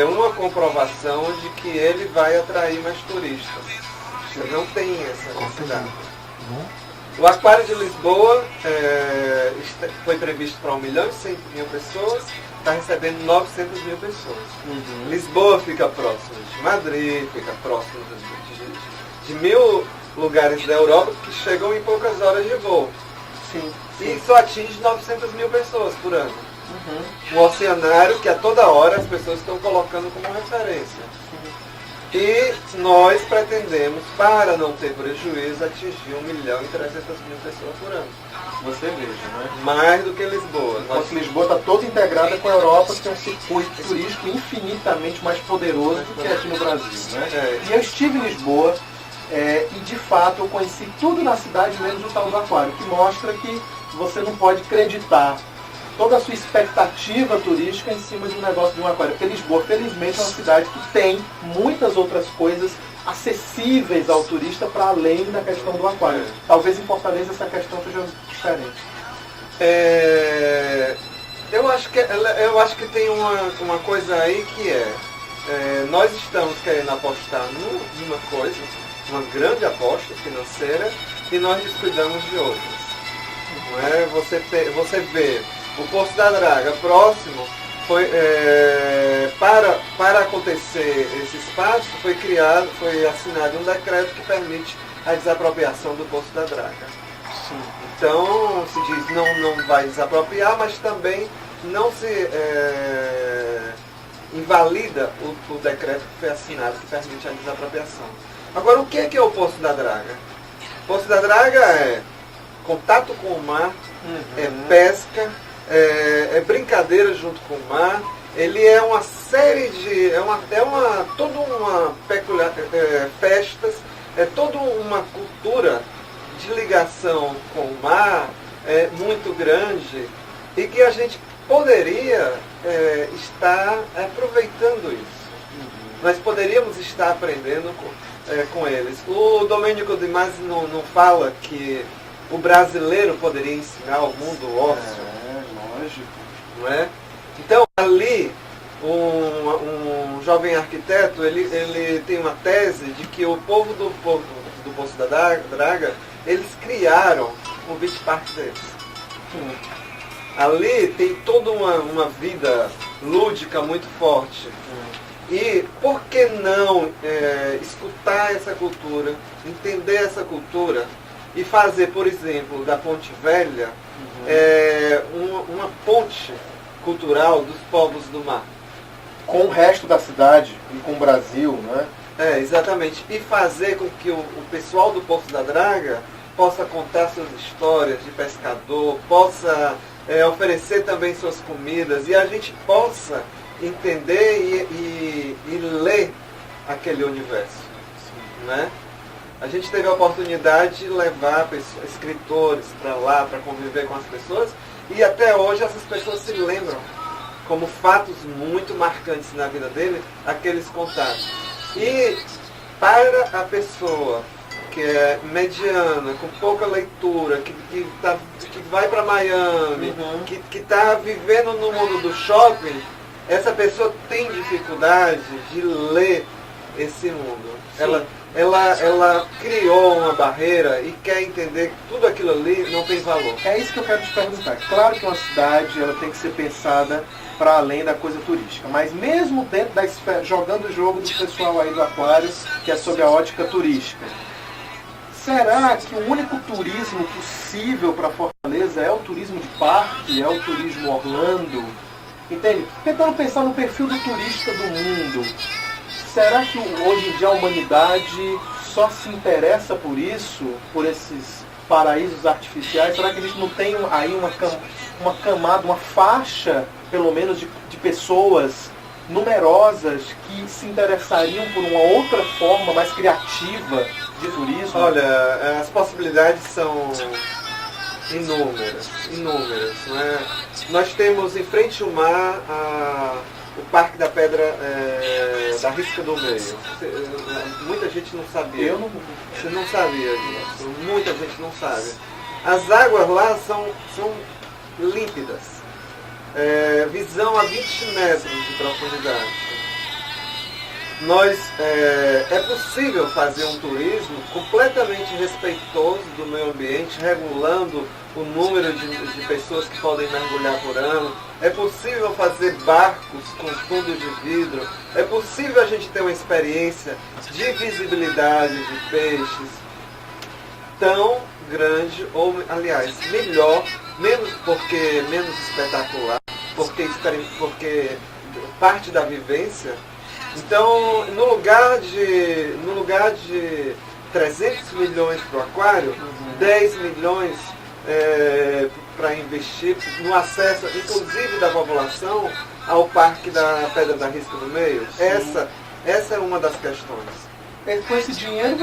uma comprovação de que ele vai atrair mais turistas. Você não tem essa necessidade. O Aquário de Lisboa foi previsto para 1.100.000 pessoas, está recebendo 900.000 pessoas. Lisboa fica próximo de Madrid, fica próximo de 1.000 lugares da Europa que chegam em poucas horas de voo. Sim. E só atinge 900.000 pessoas por ano. Um oceanário que a toda hora as pessoas estão colocando como referência. E nós pretendemos, para não ter prejuízo, atingir 1.300.000 pessoas por ano. Você veja, né? Mais do que Lisboa. Enquanto Lisboa está toda integrada com a Europa, que tem um circuito turístico infinitamente mais poderoso do que aqui no Brasil, né? E eu estive em Lisboa e, de fato, eu conheci tudo na cidade, menos o tal do aquário, que mostra que você não pode acreditar toda a sua expectativa turística em cima de um negócio de um aquário. Porque Lisboa, felizmente, é uma cidade que tem muitas outras coisas acessíveis ao turista para além da questão do aquário. Talvez em Fortaleza essa questão seja diferente. Eu acho que tem uma coisa aí que nós estamos querendo apostar numa coisa, uma grande aposta financeira, e nós descuidamos de outras. Não é? Você vê o Poço da Draga próximo, para acontecer esse espaço, foi assinado um decreto que permite a desapropriação do Poço da Draga. Sim. Então, se diz não vai desapropriar, mas também não se invalida o decreto que foi assinado que permite a desapropriação. Agora, o que é o Poço da Draga? O Poço da Draga é contato com o mar, é pesca, é brincadeira junto com o mar, ele é uma série de... toda uma peculiar... festas, é toda uma cultura de ligação com o mar muito grande e que a gente poderia estar aproveitando isso. Nós poderíamos estar aprendendo com eles. O Domênico de Masi não fala que o brasileiro poderia ensinar ao mundo o ócio? Lógico. Não é? Então, ali, um jovem arquiteto, ele tem uma tese de que o povo do Poço da Draga, eles criaram o Beach Park deles. Ali tem toda uma vida lúdica muito forte. E por que não escutar essa cultura, entender essa cultura e fazer, por exemplo, da Ponte Velha uma ponte cultural dos povos do mar? Com o resto da cidade e com o Brasil, né? Exatamente. E fazer com que o pessoal do Poço da Draga possa contar suas histórias de pescador, possa oferecer também suas comidas e a gente possa entender e ler aquele universo. Né? A gente teve a oportunidade de levar escritores para lá, para conviver com as pessoas, e até hoje essas pessoas se lembram como fatos muito marcantes na vida dele, aqueles contatos. E para a pessoa que é mediana, com pouca leitura, que vai para Miami, que está vivendo no mundo do shopping, essa pessoa tem dificuldade de ler esse mundo. Ela criou uma barreira e quer entender que tudo aquilo ali não tem valor. É isso que eu quero te perguntar. Claro que uma cidade ela tem que ser pensada para além da coisa turística, mas mesmo dentro da esfera, jogando o jogo do pessoal aí do aquário, que é sob a ótica turística, será que o único turismo possível para Fortaleza é o turismo de parque, é o turismo Orlando? Entende? Tentando pensar no perfil do turista do mundo. Será que hoje em dia a humanidade só se interessa por isso, por esses paraísos artificiais? Será que a gente não tem aí uma camada, uma faixa, pelo menos, de pessoas numerosas que se interessariam por uma outra forma mais criativa de turismo? Olha, as possibilidades são inúmeras, não é? Nós temos em frente ao mar o Parque da Pedra da Risca do Meio. Muita gente não sabia. Você não sabia disso. Muita gente não sabe. As águas lá são límpidas. Visão a 20 metros de profundidade. É possível fazer um turismo completamente respeitoso do meio ambiente, regulando o número de pessoas que podem mergulhar por ano. É possível fazer barcos com fundos de vidro. É possível a gente ter uma experiência de visibilidade de peixes tão grande, ou aliás, melhor, menos espetacular, porque parte da vivência. Então, no lugar de 300 milhões para o aquário, 10 milhões para investir no acesso, inclusive da população, ao Parque da Pedra da Risca do Meio. Essa é uma das questões. Com esse dinheiro,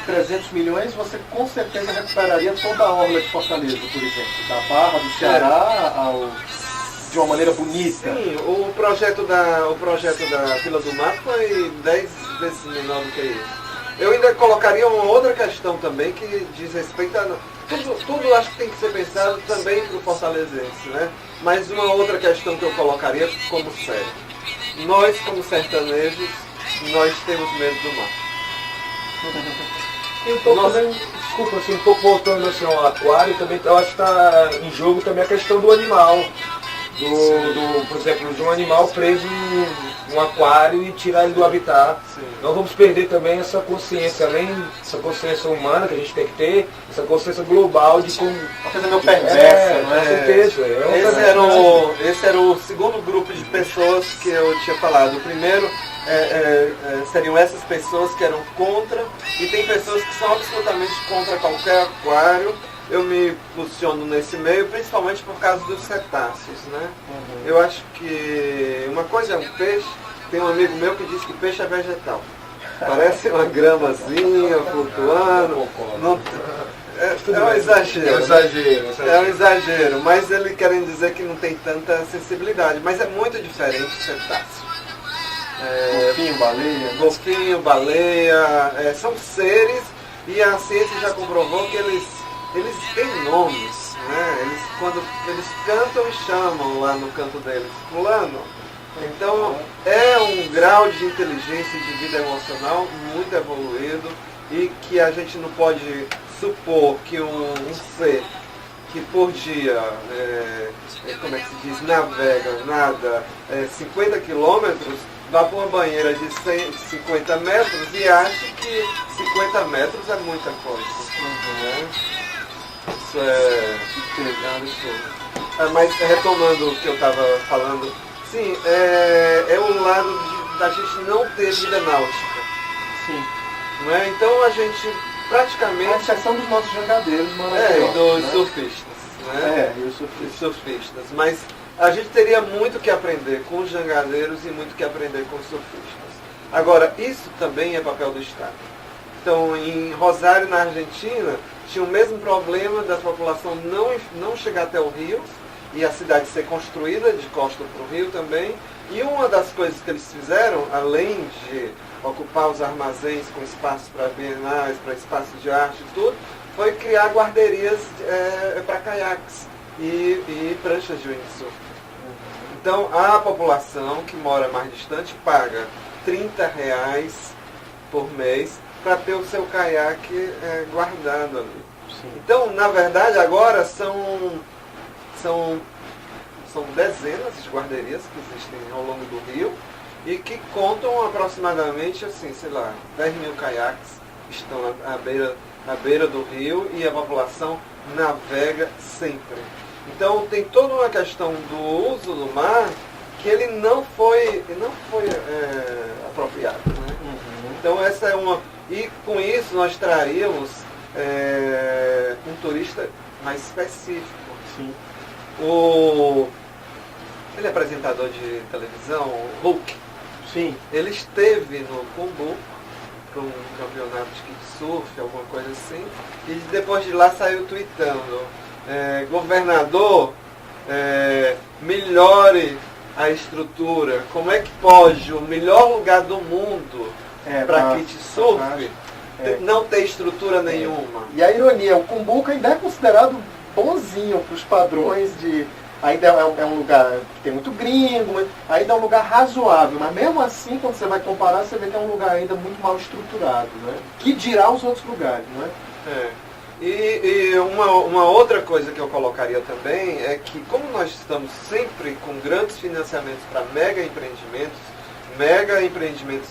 300 milhões, você com certeza recuperaria toda a orla de Fortaleza, por exemplo, da Barra do Ceará de uma maneira bonita. Sim, o projeto da Vila do Mar foi 10 vezes menor do que isso. Eu ainda colocaria uma outra questão também que diz respeito a... Tudo acho que tem que ser pensado também para o fortalezense, né? Mas uma outra questão que eu colocaria como séria. Nós, como sertanejos, nós temos medo do mar. Desculpa, assim, um pouco voltando assim, ao aquário, também eu acho que está em jogo também a questão do animal. Por exemplo, de um animal preso num aquário e tirar ele do habitat. Sim. Não vamos perder também essa consciência, além dessa consciência humana que a gente tem que ter, essa consciência global de como... Uma coisa meio perversa, não é? Com certeza. Esse era o segundo grupo de pessoas que eu tinha falado. O primeiro seriam essas pessoas que eram contra, e tem pessoas que são absolutamente contra qualquer aquário. eu me posiciono nesse meio, principalmente por causa dos cetáceos, né? Eu acho que uma coisa é um peixe, tem um amigo meu que diz que peixe é vegetal. Parece uma gramazinha flutuando. Não, é um exagero. É um exagero, mas ele querem dizer que não tem tanta sensibilidade. Mas é muito diferente o cetáceo. Golfinho, baleia, são seres, e a ciência já comprovou que eles têm nomes, né? Quando eles cantam e chamam lá no canto deles, fulano. Então é um grau de inteligência e de vida emocional muito evoluído, e que a gente não pode supor que um ser que por dia, como é que se diz, nada 50 quilômetros, vá para uma banheira de 50 metros e ache que 50 metros é muita coisa. Isso é absurdo. Mas retomando o que eu estava falando, sim, é o lado da gente não ter vida náutica. Sim. Não é? Então a gente praticamente... A exceção dos nossos jangadeiros maravilhosos. E dos surfistas. Né? E os surfistas. Mas a gente teria muito que aprender com os jangadeiros e muito que aprender com os surfistas. Agora, isso também é papel do Estado. Então, em Rosário, na Argentina, tinha o mesmo problema da população não chegar até o rio, e a cidade ser construída de costa para o rio também. E uma das coisas que eles fizeram, além de ocupar os armazéns com espaços para bienais, para espaços de arte e tudo, foi criar guarderias para caiaques e pranchas de windsurf. Então, a população que mora mais distante paga R$30 por mês para ter o seu caiaque guardado ali. Sim. Então, na verdade, agora são dezenas de guarderias que existem ao longo do rio e que contam aproximadamente, assim, 10 mil caiaques que estão à beira do rio, e a população navega sempre. Então tem toda uma questão do uso do mar que ele não foi apropriado. Né? Então essa é uma... E com isso nós traríamos um turista mais específico. Sim. Ele é apresentador de televisão, o Hulk. Sim. Ele esteve no Cumbuco para um campeonato de surf, alguma coisa assim, e depois de lá saiu tweetando: governador, melhore a estrutura. Como é que pode o melhor lugar do mundo para kite surf não ter estrutura nenhuma? E a ironia, o Cumbuco ainda é considerado bonzinho para os padrões de... Ainda é um lugar que tem muito gringo, ainda é um lugar razoável, mas mesmo assim, quando você vai comparar, você vê que é um lugar ainda muito mal estruturado, né? Que dirá os outros lugares, não é? E uma outra coisa que eu colocaria também é que, como nós estamos sempre com grandes financiamentos para mega empreendimentos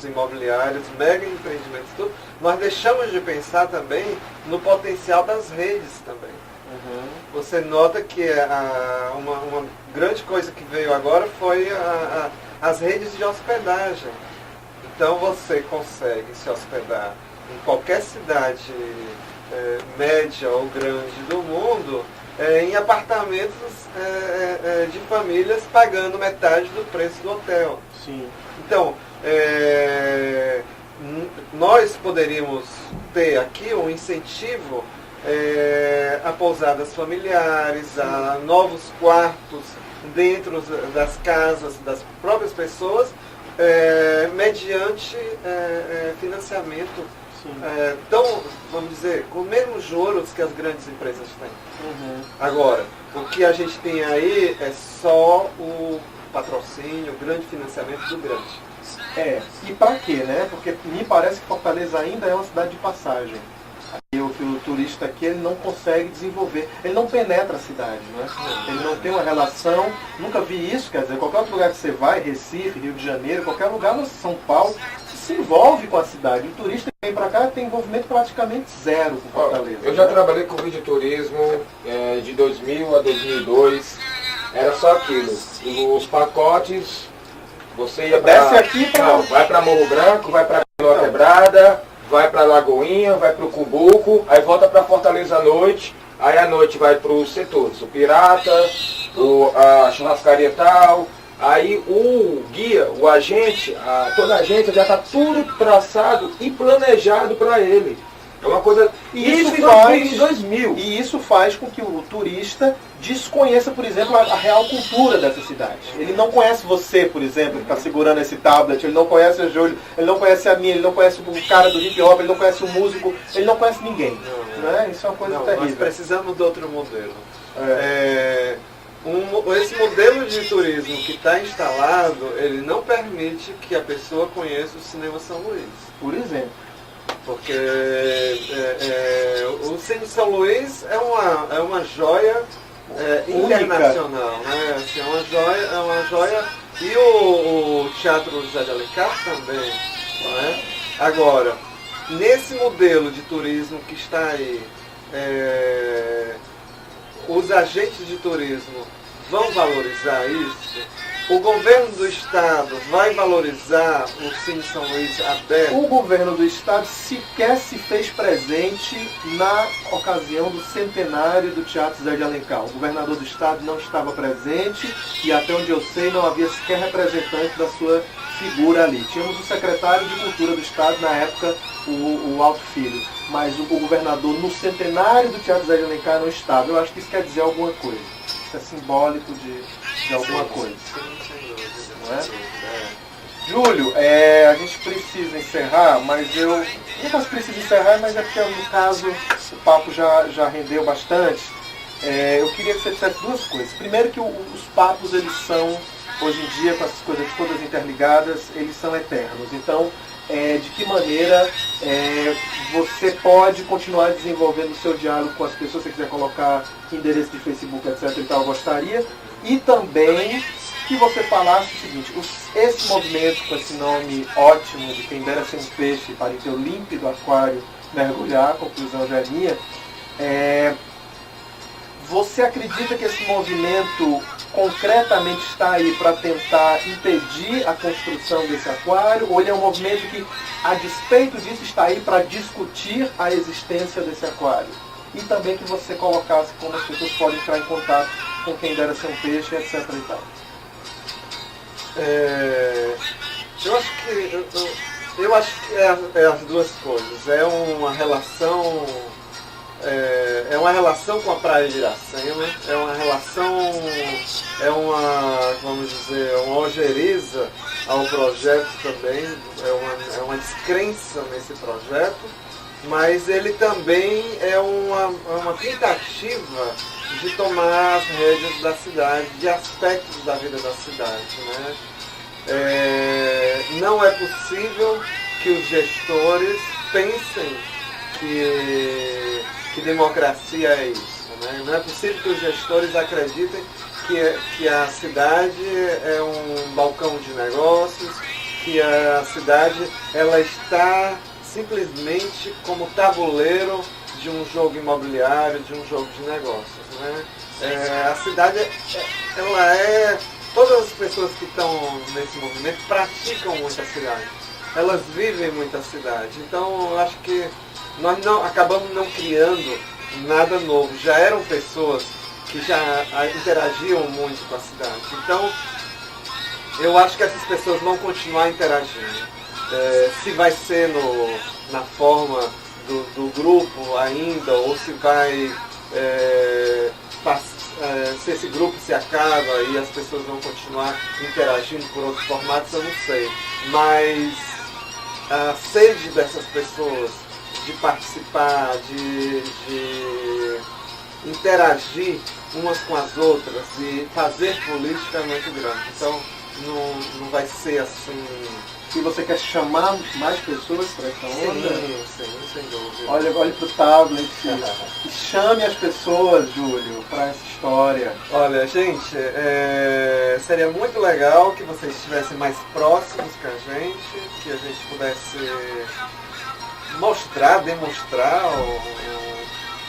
imobiliários, mega empreendimentos tudo, nós deixamos de pensar também no potencial das redes também. Você nota que uma grande coisa que veio agora foi as redes de hospedagem. Então você consegue se hospedar em qualquer cidade média ou grande do mundo em apartamentos de famílias pagando metade do preço do hotel. Sim. Então, nós poderíamos ter aqui um incentivo a pousadas familiares, a novos quartos dentro das casas das próprias pessoas, mediante financiamento, vamos dizer, com os mesmos juros que as grandes empresas têm. Agora, o que a gente tem aí é só o patrocínio, o grande financiamento do grande. E para quê, né? Porque me parece que Fortaleza ainda é uma cidade de passagem. E o turista aqui, ele não consegue desenvolver, ele não penetra a cidade, né? Ele não tem uma relação, nunca vi isso, quer dizer, qualquer outro lugar que você vai, Recife, Rio de Janeiro, qualquer lugar, São Paulo, se envolve com a cidade. O turista que vem para cá tem envolvimento praticamente zero com Fortaleza. Eu já trabalhei com videoturismo de 2000 a 2002, era só aquilo, os pacotes, você ia vai para Morro Branco, vai para Vila Quebrada, vai para Lagoinha, vai para o Cumbuco, aí volta para Fortaleza à noite, Aí à noite vai para os setores, o Pirata, a churrascaria tal. Aí o guia, o agente, toda a agência já está tudo traçado e planejado para ele. É uma coisa... Isso Isso faz em 2000. E isso faz com que o turista desconheça, por exemplo, a real cultura dessa cidade. Ele não conhece você, por exemplo, que está segurando esse tablet, ele não conhece a Júlio, ele não conhece a minha, ele não conhece o cara do hip hop, ele não conhece o músico, ele não conhece ninguém. Né? Isso é uma coisa terrível. Nós precisamos de outro modelo. Esse modelo de turismo que está instalado, ele não permite que a pessoa conheça o Cinema São Luís. Por exemplo. Porque o Cine São Luís é uma joia internacional, né? Assim, é uma joia. E o Teatro José de Alencar também. Não é? Agora, nesse modelo de turismo que está aí, os agentes de turismo vão valorizar isso? O governo do estado vai valorizar o Cine São Luís aberto? O governo do estado sequer se fez presente na ocasião do centenário do Teatro José de Alencar. O governador do estado não estava presente e, até onde eu sei, não havia sequer representante da sua figura ali. Tínhamos o secretário de Cultura do estado, na época, o Alto Filho. Mas o governador, no centenário do Teatro José de Alencar, não estava. Eu acho que isso quer dizer alguma coisa. Isso é simbólico de alguma coisa. Não é? Júlio, a gente precisa encerrar, mas eu não posso precisar encerrar, mas é porque no caso o papo já rendeu bastante. Eu queria que você dissesse duas coisas. Primeiro, que os papos, eles são, hoje em dia, com essas coisas todas interligadas, eles são eternos. Então, de que maneira você pode continuar desenvolvendo o seu diálogo com as pessoas, se você quiser colocar endereço de Facebook, etc. e tal, eu gostaria. E também que você falasse o seguinte: esse movimento com esse nome ótimo de quem dera ser um peixe para em teu límpido aquário mergulhar, a conclusão já é minha, você acredita que esse movimento concretamente está aí para tentar impedir a construção desse aquário, ou ele é um movimento que, a despeito disso, está aí para discutir a existência desse aquário? E também que você colocasse como as pessoas podem entrar em contato com quem dera ser um peixe, etc. e tal. Eu acho que é as duas coisas. É uma relação com a Praia de Iracema, vamos dizer, uma ojeriza ao projeto também, é uma descrença nesse projeto, mas ele também é uma tentativa de tomar as rédeas da cidade, de aspectos da vida da cidade, né? Não é possível que os gestores pensem que democracia é isso, né? Não é possível que os gestores acreditem que a cidade é um balcão de negócios, que a cidade ela está simplesmente como tabuleiro de um jogo imobiliário, de um jogo de negócios, né? A cidade, todas as pessoas que estão nesse movimento praticam muito a cidade, elas vivem muito a cidade, então eu acho que nós acabamos não criando nada novo, já eram pessoas que já interagiam muito com a cidade, então eu acho que essas pessoas vão continuar interagindo. Se vai ser na forma do grupo ainda, ou se vai se esse grupo se acaba e as pessoas vão continuar interagindo por outros formatos, eu não sei. Mas a sede dessas pessoas de participar, de interagir umas com as outras e fazer política é muito grande. Então não vai ser assim. E você quer chamar mais pessoas para essa onda? Sim, sem dúvida. Olha para o tablet e chame as pessoas, Júlio, para essa história. Olha, gente, seria muito legal que vocês estivessem mais próximos com a gente, que a gente pudesse demonstrar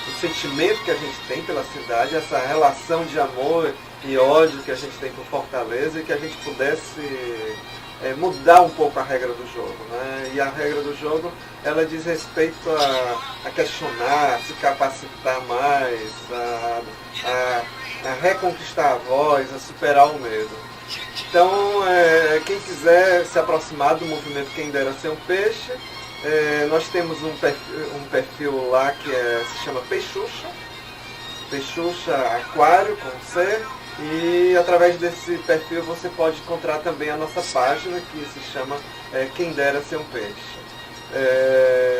o sentimento que a gente tem pela cidade, essa relação de amor e ódio que a gente tem por Fortaleza, e que a gente pudesse mudar um pouco a regra do jogo, né? E a regra do jogo, ela diz respeito a questionar, se capacitar mais, a reconquistar a voz, a superar o medo. Então, quem quiser se aproximar do movimento Quem Dera Ser um Peixe, nós temos um perfil lá que se chama Peixuxa, Peixuxa Aquário, com C, e através desse perfil você pode encontrar também a nossa página, que se chama Quem Dera Ser um Peixe.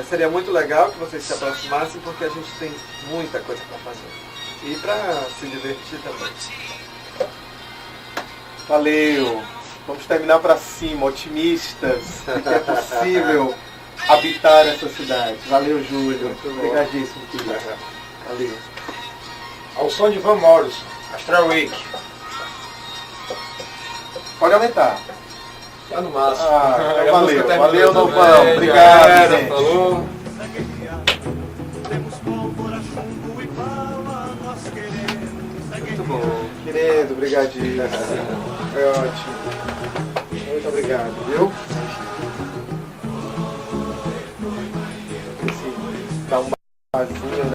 Seria muito legal que vocês se aproximassem, porque a gente tem muita coisa para fazer. E para se divertir também. Valeu! Vamos terminar para cima, otimistas, que é possível habitar essa cidade. Valeu, Júlio. Obrigadíssimo, querido. Valeu. Ao som de Van Morrison, Astral Week. Pode aumentar. Tá no máximo. Valeu, valeu, Novão. Obrigado, gente. Falou. Muito bom. Querido, obrigadinho. Foi ótimo. Muito obrigado, viu? Dá uma